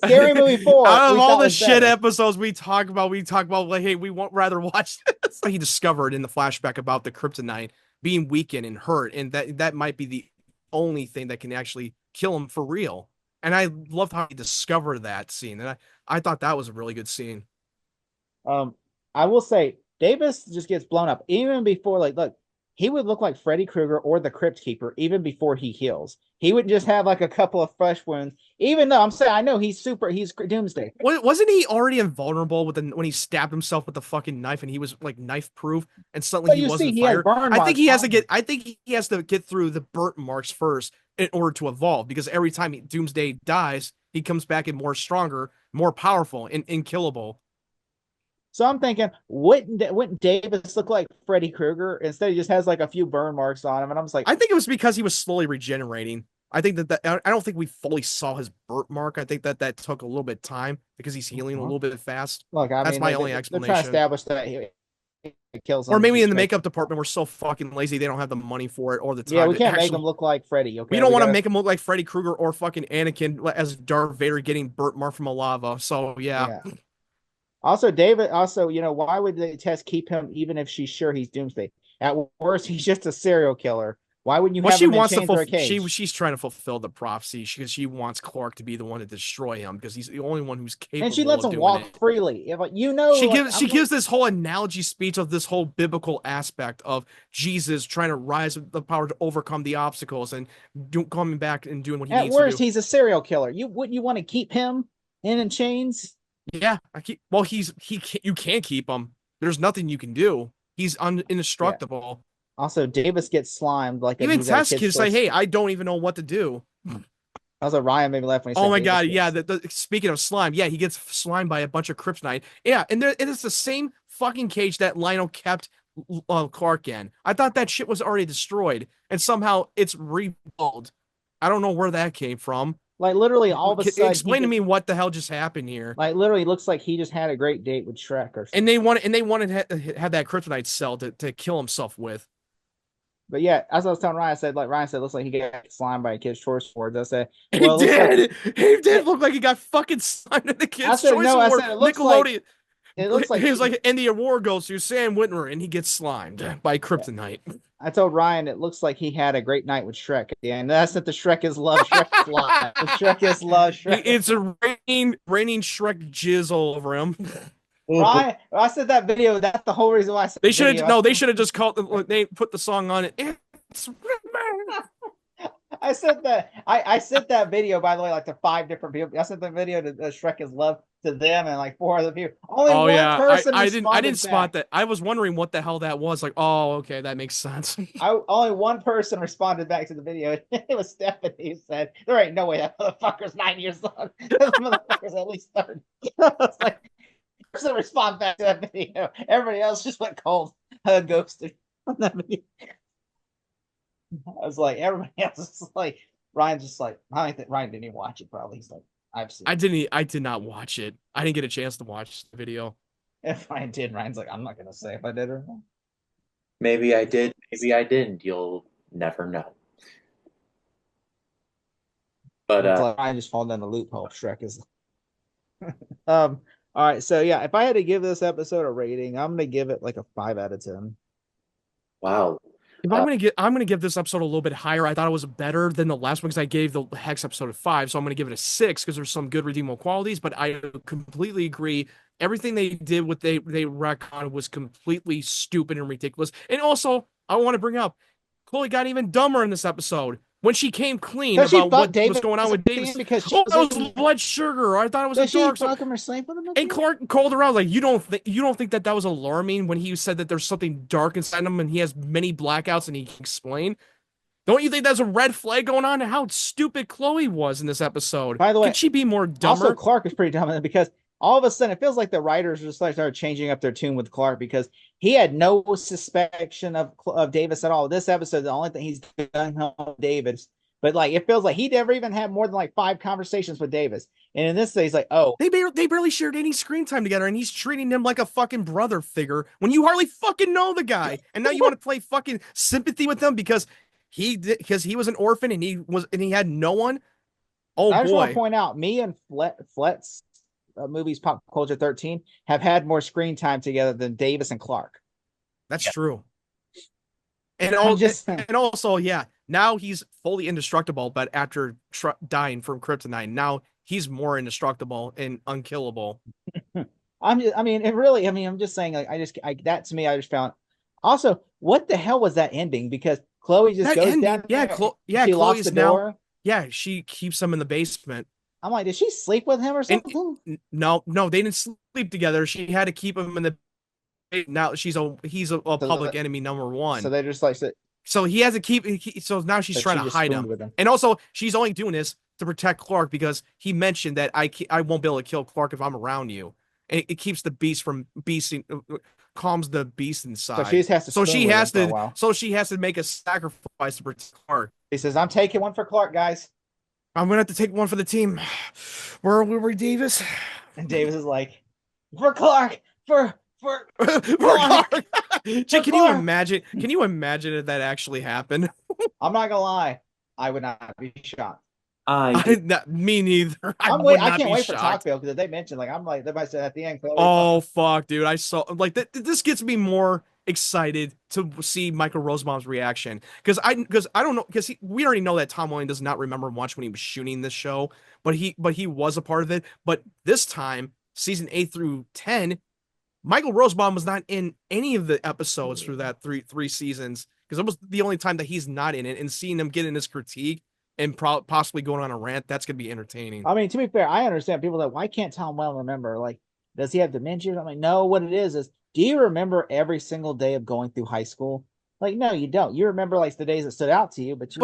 Scary Movie 4. Out of all the shit episodes we talk about like, hey, we won't rather watch this. He discovered in the flashback about the kryptonite being weakened and hurt, and that might be the only thing that can actually kill him for real. And I loved how he discovered that scene, and I thought that was a really good scene. I will say Davis just gets blown up even before, like, look, he would look like Freddy Krueger or the Crypt Keeper even before he heals. He would just have like a couple of fresh wounds, even though I'm saying I know he's Doomsday. Wasn't he already invulnerable when he stabbed himself with the fucking knife, and he was like knife proof, and suddenly he wasn't fired? I think he has to get through the burnt marks first in order to evolve, because every time Doomsday dies, he comes back and more stronger, more powerful, and unkillable. So I'm thinking, wouldn't Davis look like Freddy Krueger? Instead, he just has like a few burn marks on him, and I'm just like, I think it was because he was slowly regenerating. I think that I don't think we fully saw his burnt mark. I think that took a little bit of time because he's healing a little bit fast. Look, that's my only explanation. They're trying to establish that he kills him. Or maybe in the makeup department, we're so fucking lazy they don't have the money for it or the time. Yeah, we can't make him look like Freddy. Okay, we don't want to make him look like Freddy Krueger or fucking Anakin as Darth Vader getting burnt mark from a lava. So yeah. Also, David. Also, why would the test keep him even if she's sure he's Doomsday? At worst, he's just a serial killer. Why wouldn't you have him in chains or a cage? She's trying to fulfill the prophecy because she wants Clark to be the one to destroy him because he's the only one who's capable. And she lets him walk freely. She gives this whole analogy speech of this whole biblical aspect of Jesus trying to rise with the power to overcome the obstacles and coming back and doing what he needs to do. At worst, he's a serial killer. Wouldn't you want to keep him in chains? Yeah, you can't keep him. There's nothing you can do. He's indestructible. Yeah. Also, Davis gets slimed like even Tess can say, "Hey, I don't even know what to do." Also, Ryan made me laugh when he said, "Oh my god, yeah." Speaking of slime, yeah, he gets slimed by a bunch of kryptonite. Yeah, and it is the same fucking cage that Lionel kept Clark in. I thought that shit was already destroyed, and somehow it's rebuilt. I don't know where that came from. Like, literally, all of a sudden, explain to me what the hell just happened here. Like, literally, looks like he just had a great date with Shrek or something. And they wanted to have that kryptonite cell to kill himself with. But yeah, as I was telling Ryan, Ryan said, looks like he got slimed by a kid's choice boards. I said, well, he did look like he got fucking slimed in the kid's choice award. Nickelodeon. It looks like he was like, and the award goes to Sam Witwer, and he gets slimed by kryptonite. I told Ryan it looks like he had a great night with Shrek at the end. That's not the Shrek is love. Shrek fly. The Shrek is love. Shrek. It's a raining Shrek jizz all over him. Ryan, I said that video. That's the whole reason why I said they should have. No, they should have just called. They put the song on it. It's I said that. I sent that video, by the way, like to 5 different people. I sent the video to Shrek is love to them and like 4 other people. Only Oh one yeah, person I responded didn't spot back. that. I was wondering what the hell that was. Like, oh, okay, that makes sense. Only one person responded back to the video. It was Stephanie who said, "There ain't no way that motherfucker's 9 years old. That motherfucker's at least 30." I was like, person respond back to that video. Everybody else just went cold, ghosted on that video. I was like, everybody else is like, Ryan's just like, I think Ryan didn't even watch it. Probably he's like, I've seen. I did not watch it. I didn't get a chance to watch the video. If Ryan did, Ryan's like, I'm not gonna say if I did or not. Maybe I did, maybe I didn't. You'll never know. But It's like Ryan just falling down the loophole. Shrek is. All right, so yeah, if I had to give this episode a rating, I'm gonna give it like a 5 out of 10. wow. If I'm gonna give this episode a little bit higher. I thought it was better than the last one because I gave the Hex episode a 5, so I'm gonna give it a 6 because there's some good redeemable qualities. But I completely agree. Everything they did, what they retconned was completely stupid and ridiculous. And also, I want to bring up, Chloe got even dumber in this episode when she came clean Does she about fuck what was Davis going on with at the Davis. end because she Oh, was that was eating- blood sugar. I thought it was Does a she dark. fuck him or sleep with him? And Clark called her out like, you don't think that was alarming when he said that there's something dark inside him and he has many blackouts and he can explain? Don't you think that's a red flag going on? And how stupid Chloe was in this episode. By the way, could she be more dumber? Also, Clark is pretty dumb in it because all of a sudden it feels like the writers just like started changing up their tune with Clark because he had no suspicion of Davis at all. This episode, the only thing he's done on Davis, but like it feels like he never even had more than like 5 conversations with Davis. And in this, he's like, oh, They barely shared any screen time together, and he's treating him like a fucking brother figure when you hardly fucking know the guy. And now you want to play fucking sympathy with him because he was an orphan and he had no one. Oh I just want to boy. point out, me and Flet's movies Pop Culture 13 have had more screen time together than Davis and Clark. That's true. And and also, yeah, now he's fully indestructible, but after dying from kryptonite, now he's more indestructible and unkillable. I'm just saying, like, that to me, I just found. Also, what the hell was that ending? Because Chloe just goes down. Yeah, she locks the door. Now. Yeah, she keeps him in the basement. I'm like, did she sleep with him or something? No, they didn't sleep together. She had to keep him in the. Now he's a public enemy number 1. So they just like. So he has to keep. So now she's trying to hide him. And also, she's only doing this to protect Clark because he mentioned that I won't be able to kill Clark if I'm around you. And it keeps the beast from beasting, calms the beast inside. So she has to. So she has to make a sacrifice to protect Clark. He says, "I'm taking one for Clark, guys. I'm gonna have to take one for the team. Where are we, Davis?" And Davis is like, "For Clark, for Clark." Jake, can you imagine? Can you imagine if that actually happened? I'm not gonna lie, I would not be shocked. Me neither. I can't wait for Talkville because they mentioned like I'm like they might say at the end. Oh fuck, dude! I saw like this gets me more excited to see Michael Rosenbaum's reaction because I don't know because we already know that Tom Welling does not remember much when he was shooting this show, but he was a part of it. But this time, season 8 through 10, Michael Rosenbaum was not in any of the episodes through that three seasons because it was the only time that he's not in it. And seeing him get in his critique and possibly going on a rant, that's gonna be entertaining. I mean, to be fair, I understand people that why can't Tom Welling remember? Like, does he have dementia? I'm like, no. What it is, do you remember every single day of going through high school? Like, no, you don't. You remember like the days that stood out to you, but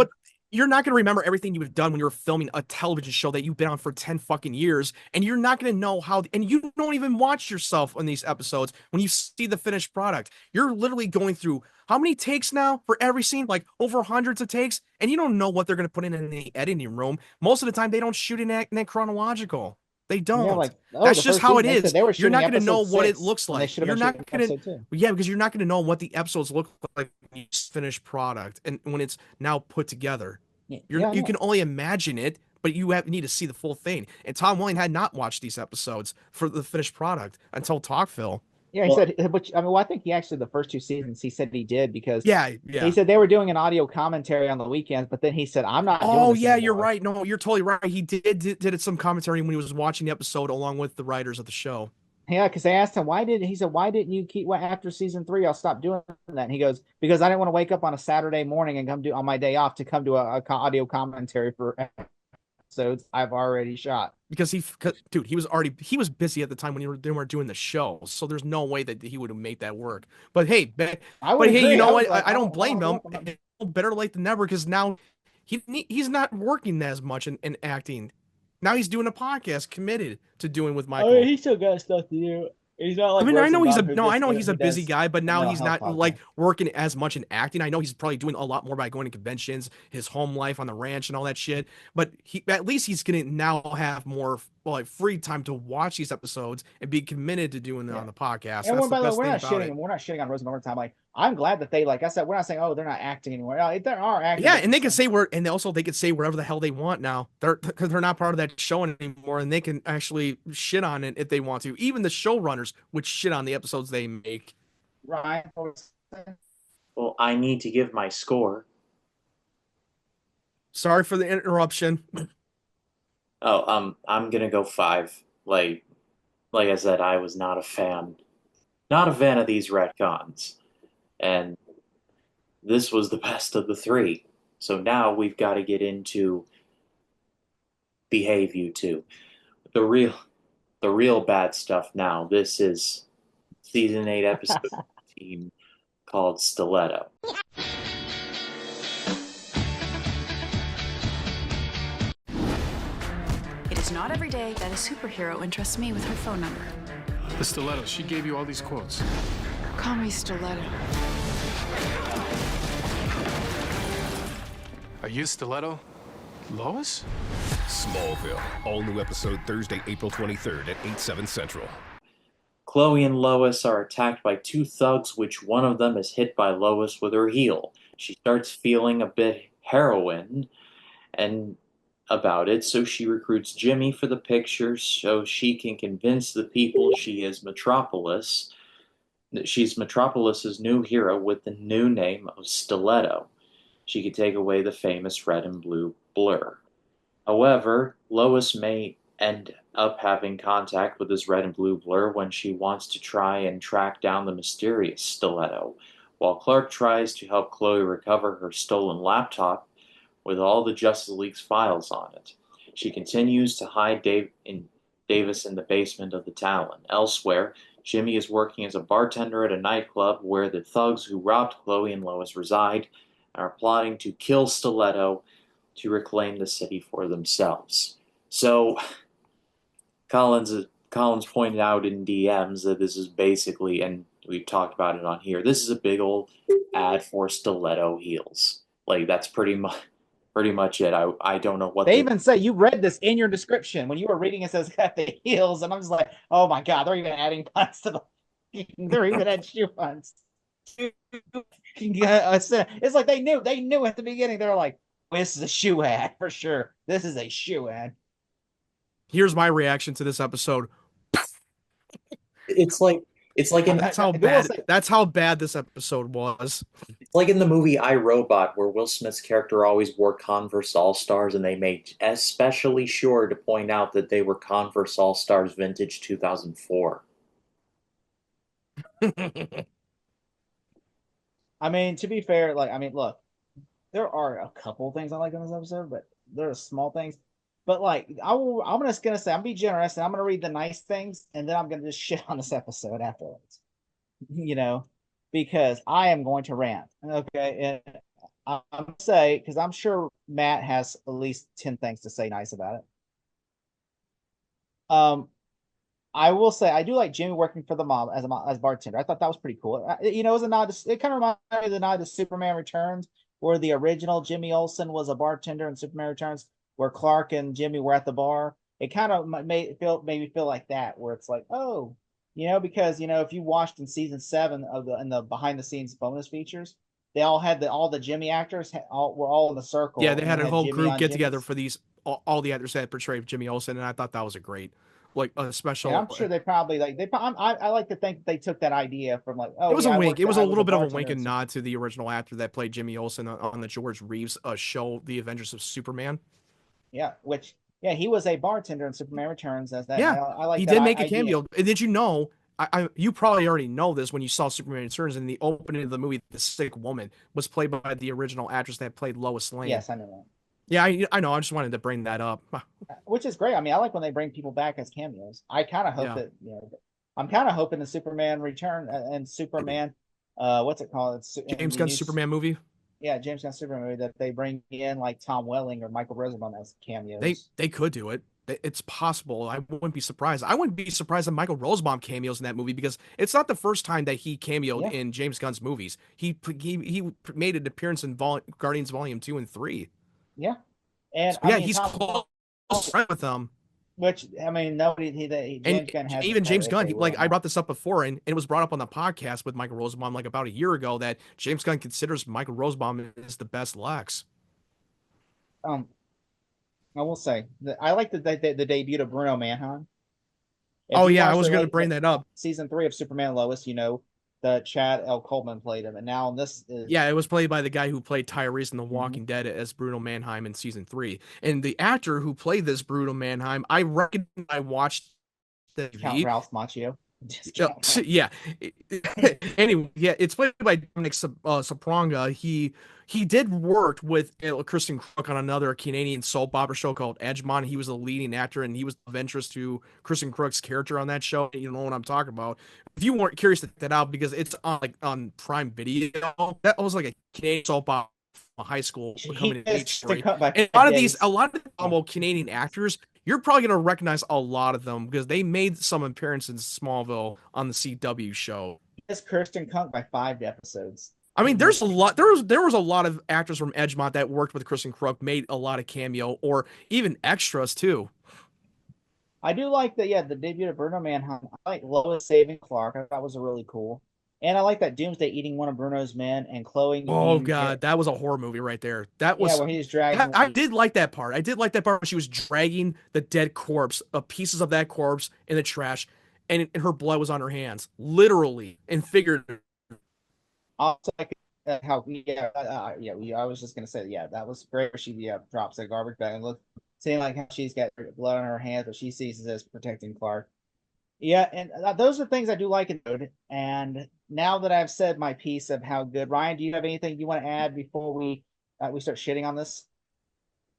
you're not going to remember everything you've done when you're filming a television show that you've been on for 10 fucking years. And you're not going to know how, and you don't even watch yourself on these episodes when you see the finished product. You're literally going through how many takes now for every scene? Like over hundreds of takes. And you don't know what they're going to put in the editing room. Most of the time, they don't shoot in that chronological. They don't. Yeah, like, that's just how it is. You're not going to know what it looks like. You're not going to. Yeah, because you're not going to know what the episodes look like when you finish product and when it's now put together. You can only imagine it, but you need to see the full thing. And Tom Welling had not watched these episodes for the finished product until Talkville. Yeah, he said, which I mean, I think he actually the first 2 seasons he said he did because yeah, he said they were doing an audio commentary on the weekends, but then he said, "I'm not." Oh yeah, you're right. No, you're totally right. He did some commentary when he was watching the episode along with the writers of the show. Yeah, because they asked him why didn't you keep after season 3? I'll stop doing that. And he goes, because I didn't want to wake up on a Saturday morning and come do on my day off to come to a audio commentary for episodes I've already shot. Because dude, he was busy at the time when they were doing the show, so there's no way that he would have made that work. But hey, I would you agree. know I was what? like, I don't blame him. I'm not- Better late than never, because now he's not working as much in acting. Now he's doing a podcast, committed to doing with I mean, Michael. he still got stuff to do. He's not like I mean, I know Rosenbaum, who I just know he's a who busy does guy, but now mental he's health not podcast. like working as much in acting. I know he's probably doing a lot more by going to conventions, his home life on the ranch and all that shit. But at least he's gonna now have more like free time to watch these episodes and be committed to doing it on the podcast. And That's the by the way, best thing about it. we're not shitting on Rosenbaum all the time. Like, I'm glad that they, like I said, we're not saying, oh, they're not acting anymore. They are acting. Yeah, and they can say they can say whatever the hell they want now. Because they're not part of that show anymore, and they can actually shit on it if they want to. Even the showrunners would shit on the episodes they make. Right. Well, I need to give my score. Sorry for the interruption. Oh, I'm gonna go 5. Like I said, I was not a fan. Not a fan of these retcons. And this was the best of the 3. So now we've got to get into Behave You Two. The real bad stuff now. This is season 8 episode 15 called Stiletto. It is not every day that a superhero entrusts me with her phone number. The Stiletto, she gave you all these quotes. Call me Stiletto. Are you Stiletto? Lois? Smallville. All new episode Thursday, April 23rd at 8/7 Central. Chloe and Lois are attacked by 2 thugs, which one of them is hit by Lois with her heel. She starts feeling a bit heroin and about it, so she recruits Jimmy for the pictures so she can convince the people she's Metropolis's new hero with the new name of Stiletto. She could take away the famous red and blue blur. However, Lois may end up having contact with this red and blue blur when she wants to try and track down the mysterious Stiletto, while Clark tries to help Chloe recover her stolen laptop with all the Justice League's files on it. She continues to hide Davis in the basement of the Talon. Elsewhere, Jimmy is working as a bartender at a nightclub where the thugs who robbed Chloe and Lois reside and are plotting to kill Stiletto to reclaim the city for themselves. So, Collins pointed out in DMs that this is basically, and we've talked about it on here, this is a big old ad for Stiletto heels. Like, that's pretty much it. I don't know what they even say. You read this in your description when you were reading. It says got the heels, and I'm just like, oh my god, they're even adding puns to the. They're even adding shoe puns. It's like they knew at the beginning. They're like, this is a shoe ad for sure. This is a shoe ad. Here's my reaction to this episode. It's like that's how bad this episode was. It's like in the movie I, Robot, where Will Smith's character always wore Converse All-Stars, and they made especially sure to point out that they were Converse All-Stars vintage 2004. I mean, to be fair, look, there are a couple things I like in this episode, but they're small things. But I'm just gonna say, I'm be generous, and I'm gonna read the nice things, and then I'm gonna just shit on this episode afterwards. Because I am going to rant. Okay, and I'm gonna say, because I'm sure Matt has at least 10 things to say nice about it. I will say I do like Jimmy working for the mob as bartender. I thought that was pretty cool. It was a nod. It kind of reminded me of the nod to Superman Returns, where the original Jimmy Olsen was a bartender in Superman Returns, where Clark and Jimmy were at the bar. It kind of made me feel like that, where it's like, oh, because if you watched in season 7 in the behind the scenes bonus features, they all had all the Jimmy actors were all in the circle. Yeah, they had a whole Jimmy group get Jimmy's. together for these all the actors that portrayed Jimmy Olsen, and I thought that was a great. Like a special. Yeah, I'm sure they probably I like to think they took that idea from like, oh, it was yeah, a wink. It was a little bit of a wink bartender and nod to the original actor that played Jimmy Olsen on the George Reeves show, The Adventures of Superman. Yeah, he was a bartender in Superman Returns as that. Yeah, I like he that did make a idea. cameo. And did you know? You probably already know this when you saw Superman Returns in the opening of the movie. The sick woman was played by the original actress that played Lois Lane. Yes, I know that. Yeah, I know. I just wanted to bring that up. which is great. I mean, I like when they bring people back as cameos. I kind of hope Yeah. that I'm kind of hoping the Superman return and Superman, what's it called? It's in James the Gunn's Superman movie. yeah, James Gunn Superman movie that they bring in like Tom Welling or Michael Rosenbaum as cameos. They could do it. It's possible. I wouldn't be surprised. I wouldn't be surprised if Michael Rosenbaum cameos in that movie because it's not the first time that he cameoed in James Gunn's movies. He made an appearance in Guardians Volume 2 and 3. Yeah, and So, I yeah, mean he's close friend with them. Which I mean, nobody And James Gunn has even James Gunn, like I brought this up before, and it was brought up on the podcast with Michael Rosenbaum like about a year ago that James Gunn considers Michael Rosenbaum is the best Lex. I will say that I like the debut of Bruno Manheim. Oh yeah, I was going to bring that up. Season 3 of Superman Lois, the Chad L. Coleman played him, and now this is it was played by the guy who played Tyrese in The Walking Dead as Bruno Mannheim in season 3, and the actor who played this Bruno Mannheim, I reckon I watched the Count Ralph Macchio. Yeah. Anyway, yeah, it's played by Dominic Sopranga. He did work with Kristen Crook on another Canadian soap opera show called Edgemont. He was a leading actor, and he was of interest to Kristen Crook's character on that show. You know what I'm talking about. If you weren't curious to check that out, because it's on Prime Video, that was like a Canadian soap opera. High school coming in age story. And a lot of the Canadian actors, you're probably going to recognize a lot of them because they made some appearances in Smallville on the CW show. It's Kirsten Kunk by 5 episodes. I mean, there's a lot. There was a lot of actors from Edgemont that worked with Kristen Crook, made a lot of cameo or even extras too. I do like the debut of Bruno Mannheim. I like Lois saving Clark. I thought was a really cool. And I like that Doomsday eating one of Bruno's men and Chloe. Oh god, that was a horror movie right there. That was where he's dragging. I did like that part. I did like that part where she was dragging the dead corpse, pieces of that corpse in the trash, and her blood was on her hands, literally and figuratively. Also, like how I was just gonna say that was great. Where she drops a garbage bag and seeing like how she's got blood on her hands, but she sees it as protecting Clark. Yeah, and those are things I do like it. And now that I've said my piece of how good, Ryan, do you have anything you want to add before we start shitting on this?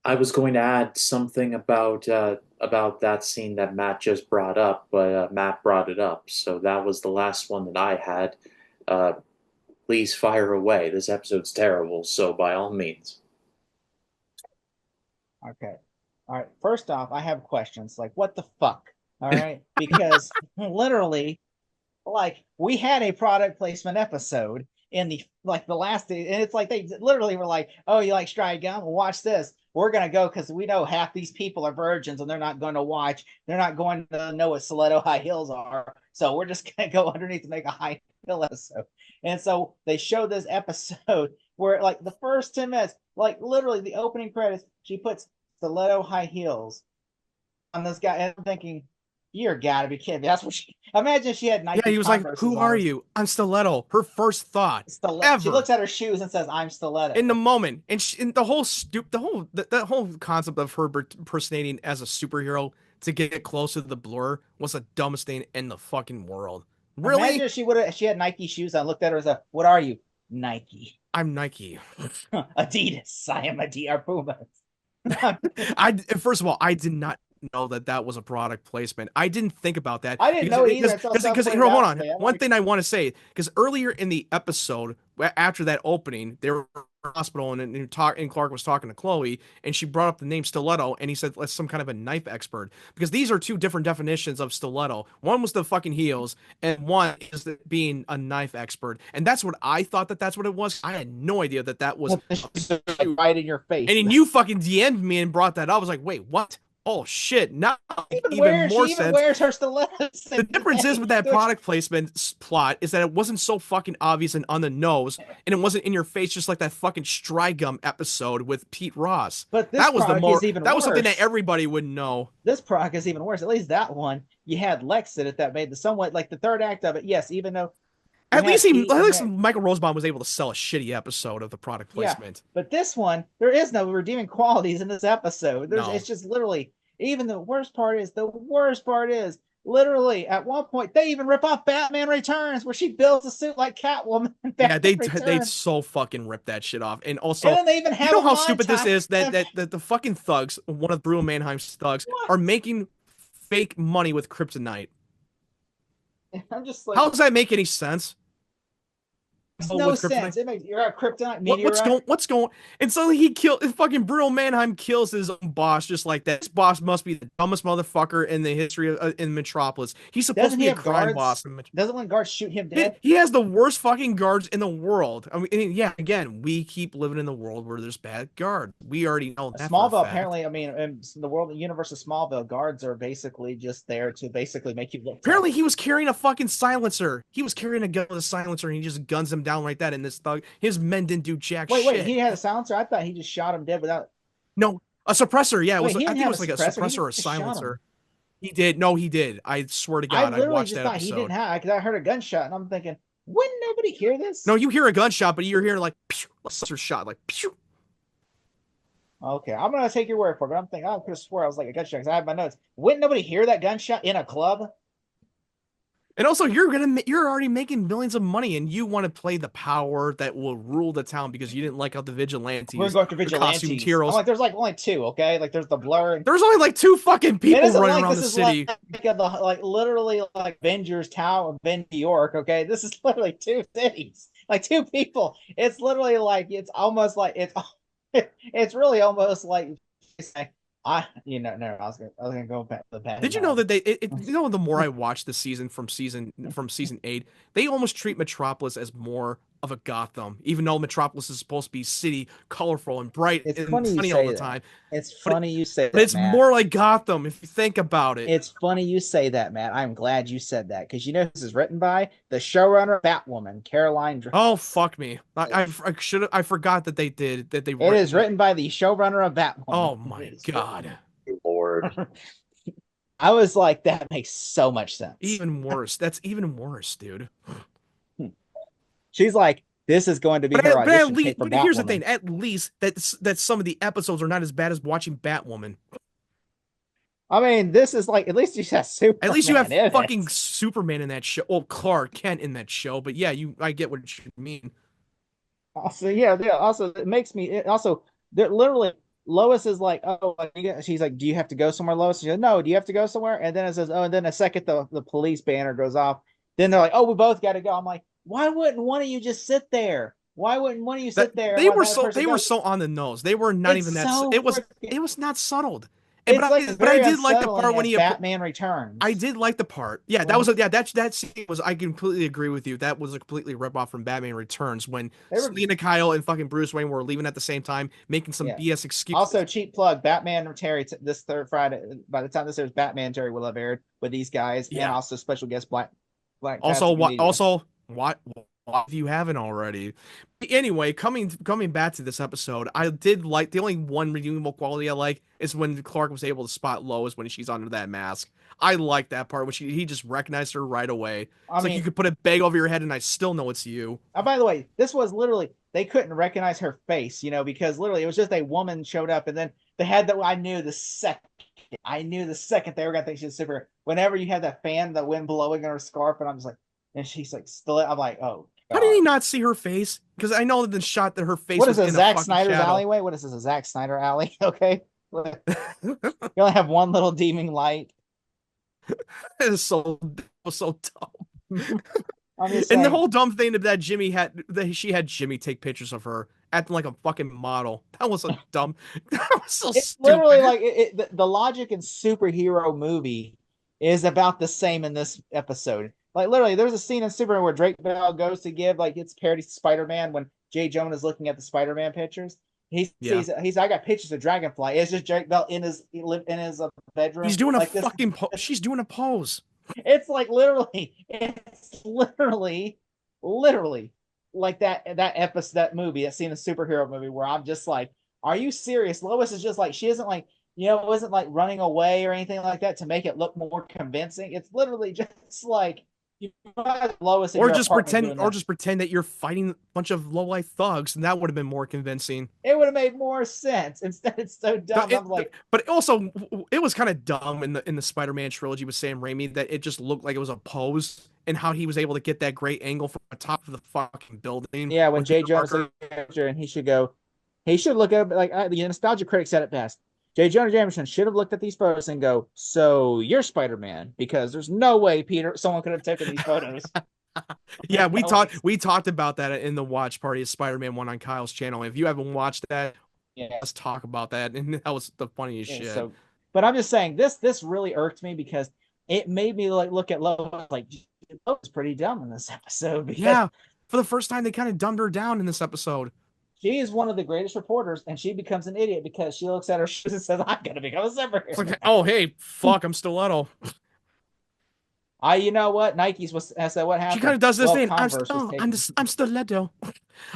I was going to add something about that scene that Matt just brought up, but Matt brought it up, so that was the last one that I had. Please fire away. This episode's terrible, so by all means. Okay. All right. First off, I have questions. Like, what the fuck? All right, because literally, like, we had a product placement episode in the last, and it's like they literally were like, "Oh, you like Stride Gum? Well, watch this. We're gonna go because we know half these people are virgins and they're not going to watch. They're not going to know what stiletto high heels are. So we're just gonna go underneath to make a high heel episode." And so they showed this episode where, like, the first 10 minutes, like literally the opening credits, she puts stiletto high heels on this guy, and I'm thinking, you're gotta be kidding me. That's what she imagine if she had Nike. Yeah, he was like, "Who are you?" I'm Stiletto. Her first thought ever. She looks at her shoes and says, "I'm Stiletto." In the moment, and the whole concept of her impersonating as a superhero to get close to the Blur was the dumbest thing in the fucking world. Really? Imagine if she had Nike shoes on, looked at her and said, "What are you?" Nike. I'm Nike. Adidas. I am Adidas. Puma. First of all, I did not know that was a product placement. I didn't think about that. I didn't know either. Because here, hold on. One thing I want to say, because earlier in the episode, after that opening, they were in the hospital and Clark was talking to Chloe, and she brought up the name Stiletto, and he said that's some kind of a knife expert. Because these are two different definitions of stiletto. One was the fucking heels, and one is being a knife expert. And that's what I thought that's what it was. I had no idea that was right in your face. And then you fucking DM'd me and brought that up. I was like, wait, what? Oh shit! Now even more sense. Even wears her stilettos. The difference is with that product placement plot is that it wasn't so fucking obvious and on the nose, and it wasn't in your face, just like that fucking Stride Gum episode with Pete Ross. But that was something that everybody would know. This product is even worse. At least that one, you had Lex in it that made the somewhat like the third act of it. Yes, even though. At least Michael Rosenbaum was able to sell a shitty episode of the product placement. Yeah, but this one, there is no redeeming qualities in this episode. It's just literally, even the worst part is Literally, at one point, they even rip off Batman Returns, where she builds a suit like Catwoman in Yeah, Batman they Returns. so fucking rip that shit off. And And also, then they even you have know a how stupid this montage. is that the fucking thugs, one of Bruno Mannheim's thugs, What? are making fake money with kryptonite. I'm just like, How does that make any sense? makes Oh, no with kryptonite. sense. It makes you're a kryptonite meteorite. What's going? And so he killed fucking Bruno Mannheim kills his own boss just like that. This boss must be the dumbest motherfucker in the history of in Metropolis. He's supposed Doesn't to he be a have crime guards? boss. Doesn't one guard shoot him He, dead? he has the worst fucking guards in the world. I mean, yeah, again, we keep living in the world where there's bad guard. We already know that for a Smallville, fact. apparently, I mean, in the world, the universe of Smallville, guards are basically just there to basically make you look tough. Apparently, he was carrying a fucking silencer. He was carrying a gun with a silencer, and he just guns him down like that. And this thug, his men didn't do jack Wait, shit. he had a silencer? I thought he just shot him dead without. No, a suppressor. Yeah, it was. Wait, he I didn't think it have was a like a suppressor. He suppressor or a just shot him. silencer. He did. No, he did. I swear to I God, I literally watched just that thought he episode. didn't have, because I heard a gunshot, and I'm thinking, wouldn't nobody hear this? No, you hear a gunshot, but you're hearing like pew, a silencer shot, like pew. Okay, I'm gonna take your word for it, but I'm thinking, I could have swore I was like a gunshot because I have my notes. Wouldn't nobody hear that gunshot in a club? And also, you're already making millions of money, and you want to play the power that will rule the town because you didn't like how the vigilantes, We're going to the costumed vigilantes. heroes. I'm like, there's like only two, okay? Like, there's the Blur. There's only like two fucking It people isn't running like around this the is city. like literally like Avengers Tower in New York, okay? This is literally two cities, like two people. It's literally like it's almost like it's really almost like no, I was gonna go back to the bad. Did you know that you know, the more I watch the season from season 8, they almost treat Metropolis as more of a Gotham, even though Metropolis is supposed to be city, colorful and bright It's and funny you sunny all say the that. time. It's funny you say But that, it's Matt. more like Gotham if you think about it. It's funny you say that, Matt. I'm glad you said that because you know who this is written by? The showrunner of Batwoman, Caroline. Oh fuck me! I forgot that they did that. It is written by the showrunner of Batwoman. Oh my god! Lord. I was like, that makes so much sense. Even worse. That's even worse, dude. She's like, this is going to be her audition tape for Batwoman. Here's the thing: at least that some of the episodes are not as bad as watching Batwoman. I mean, this is like, at least you have Superman. At least you have fucking Superman in that show. Well, Clark Kent in that show, but yeah, I get what you mean. Also, yeah. Also, it makes me. Also, literally, Lois is like, oh, she's like, do you have to go somewhere, Lois? She goes, no, do you have to go somewhere? And then it says, oh, and then a second, the police banner goes off. Then they're like, oh, we both got to go. I'm like, why wouldn't one of you just sit there? Why wouldn't one of you sit there? They were so on the nose. They were not even that. It was not subtle. But I did like the part when Batman Returns. I did like the part. Yeah, that was that scene was. I completely agree with you. That was a completely rip off from Batman Returns when Selina Kyle and fucking Bruce Wayne were leaving at the same time, making some BS excuses. Also, cheap plug: Batman and Terry this third Friday. By the time this airs, Batman and Terry will have aired with these guys, and also special guest Black. Also, what if you haven't already? Anyway, coming back to this episode, I did like the only one redeemable quality I like is when Clark was able to spot Lois when she's under that mask. I like that part when he just recognized her right away. It's like you could put a bag over your head and I still know it's you. By the way, this was literally they couldn't recognize her face, because literally it was just a woman showed up and then they had that. I knew the second they were gonna think she's super. Whenever you have that fan, the wind blowing on her scarf, and I'm just like, and she's like still. I'm like, oh. God. How did he not see her face? Because I know that the shot that her face. What is was this, Zack Snyder's alleyway? What is this, a Zack Snyder alley? Okay, you only have one little deeming light. It was so dumb. And the whole dumb thing that she had Jimmy take pictures of her acting like a fucking model. That was so dumb. That was so it's stupid. Literally like the logic in superhero movie is about the same in this episode. Like literally, there's a scene in Superman where Drake Bell goes to give it's parody Spider-Man when J. Jonah is looking at the Spider-Man pictures. He's I got pictures of Dragonfly. It's just Drake Bell in his bedroom. He's doing a fucking pose. She's doing a pose. It's like literally like that episode, that movie, that scene in superhero movie where I'm just like, are you serious? Lois is just like, she isn't like, wasn't like running away or anything like that to make it look more convincing. It's literally just like, You might Lois in Or your just apartment doing pretend that you're fighting a bunch of low life thugs, and that would have been more convincing. It would have made more sense. Instead, it's so dumb. I'm like, but also it was kind of dumb in the Spider-Man trilogy with Sam Raimi that it just looked like it was a pose, and how he was able to get that great angle from the top of the fucking building. yeah, when Jay Jonah Jameson, and he should look at like the nostalgia critic said it best. Jay Jonah Jameson should have looked at these photos and go, "So you're Spider-Man," because there's no way someone could have taken these photos. Yeah, we talked about that in the watch party of Spider-Man 1 on Kyle's channel. If you haven't watched that, let's talk about that. And that was the funniest shit. So, but I'm just saying this really irked me because it made me like look at Lois like Lois pretty dumb in this episode. Yeah, for the first time they kind of dumbed her down in this episode. She is one of the greatest reporters, and she becomes an idiot because she looks at her shoes and says, "I'm gonna become a superhero." It's like, oh hey, fuck, I'm Stiletto. You know what? Nike's was said what happened. She kind of does this thing. I'm Stiletto.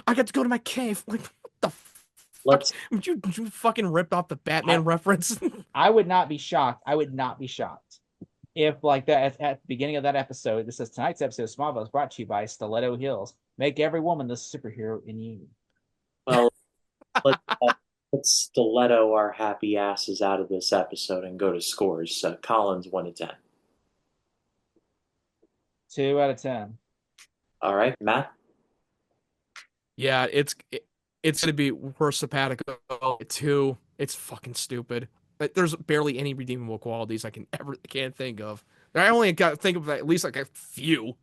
I got to go to my cave. Like, what the fuck? You fucking ripped off the Batman reference. I would not be shocked. I would not be shocked if, like that, at the beginning of that episode, this says tonight's episode of Smallville is brought to you by Stiletto Hills. Make every woman the superhero in you. Well, let's stiletto our happy asses out of this episode and go to scores. Collins 1 to 10. 2 out of 10. All right, Matt. Yeah, it's gonna be worse simpatico 2. It's fucking stupid. There's barely any redeemable qualities I can't think of. I only got to think of at least like a few.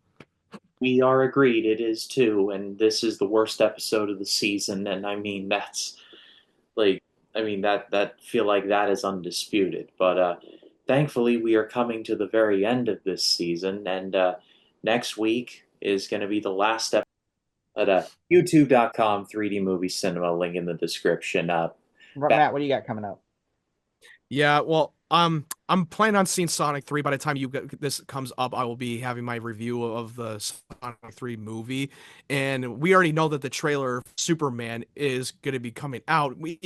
We are agreed it is 2, and this is the worst episode of the season, and I mean that's that feel like that is undisputed. But thankfully we are coming to the very end of this season, and next week is going to be the last episode at youtube.com 3D Movie Cinema, link in the description. Matt, what do you got coming up? Yeah, well, I'm planning on seeing Sonic 3. By the time this comes up, I will be having my review of the Sonic 3 movie. And we already know that the trailer for Superman is going to be coming out. We're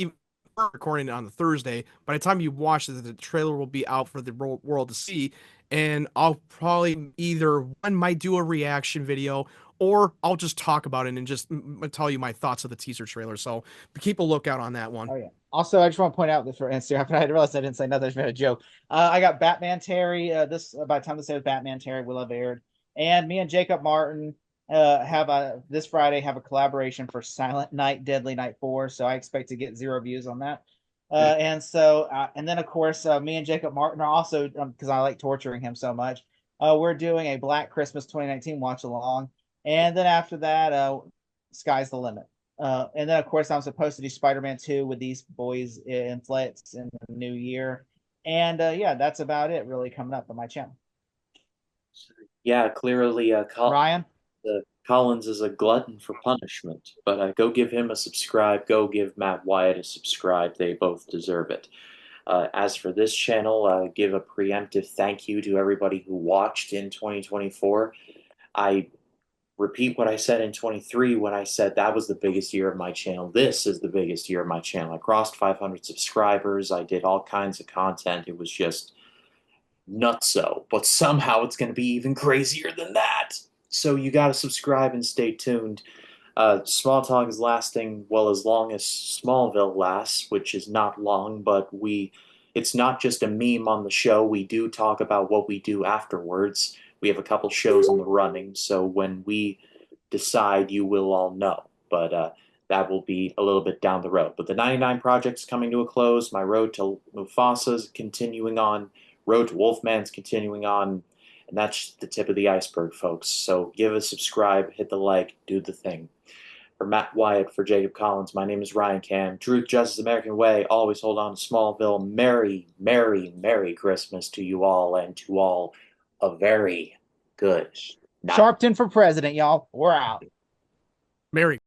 recording it on the Thursday. By the time you watch it, the trailer will be out for the world to see. And I'll probably either might do a reaction video, or I'll just talk about it and just tell you my thoughts of the teaser trailer. So keep a lookout on that one. Oh yeah. Also, I just want to point out that for Instagram, I realized I didn't say nothing. I just made a joke. I got Batman Terry. By the time this airs, Batman Terry will have aired, and me and Jacob Martin this Friday have a collaboration for Silent Night, Deadly Night 4. So I expect to get 0 views on that. And then of course, me and Jacob Martin are also, because I like torturing him so much, we're doing a Black Christmas 2019 watch along, and then after that, sky's the limit. And then of course I'm supposed to do Spider-Man 2 with these boys in Flits in the new year, and yeah, that's about it really coming up on my channel. Yeah, clearly, Ryan. Collins is a glutton for punishment, but go give him a subscribe. Go give Matt Wyatt a subscribe. They both deserve it. As for this channel, give a preemptive thank you to everybody who watched in 2024. I repeat what I said in 23 when I said that was the biggest year of my channel. This is the biggest year of my channel. I crossed 500 subscribers. I did all kinds of content. It was just nutso, but somehow it's going to be even crazier than that. So you got to subscribe and stay tuned. Smalltalk is lasting, well, as long as Smallville lasts, which is not long, but it's not just a meme on the show. We do talk about what we do afterwards. We have a couple shows in the running, so when we decide, you will all know. But that will be a little bit down the road. But the 99 Project's coming to a close. My road to Mufasa's continuing on. Road to Wolfman's continuing on. And that's the tip of the iceberg, folks. So give a subscribe, hit the like, do the thing. For Matt Wyatt, for Jacob Collins, my name is Ryan Cam. Truth, Justice, American Way. Always hold on to Smallville. Merry, Merry, Merry Christmas to you all, and to all a very good night. Sharpton for president, y'all. We're out. Merry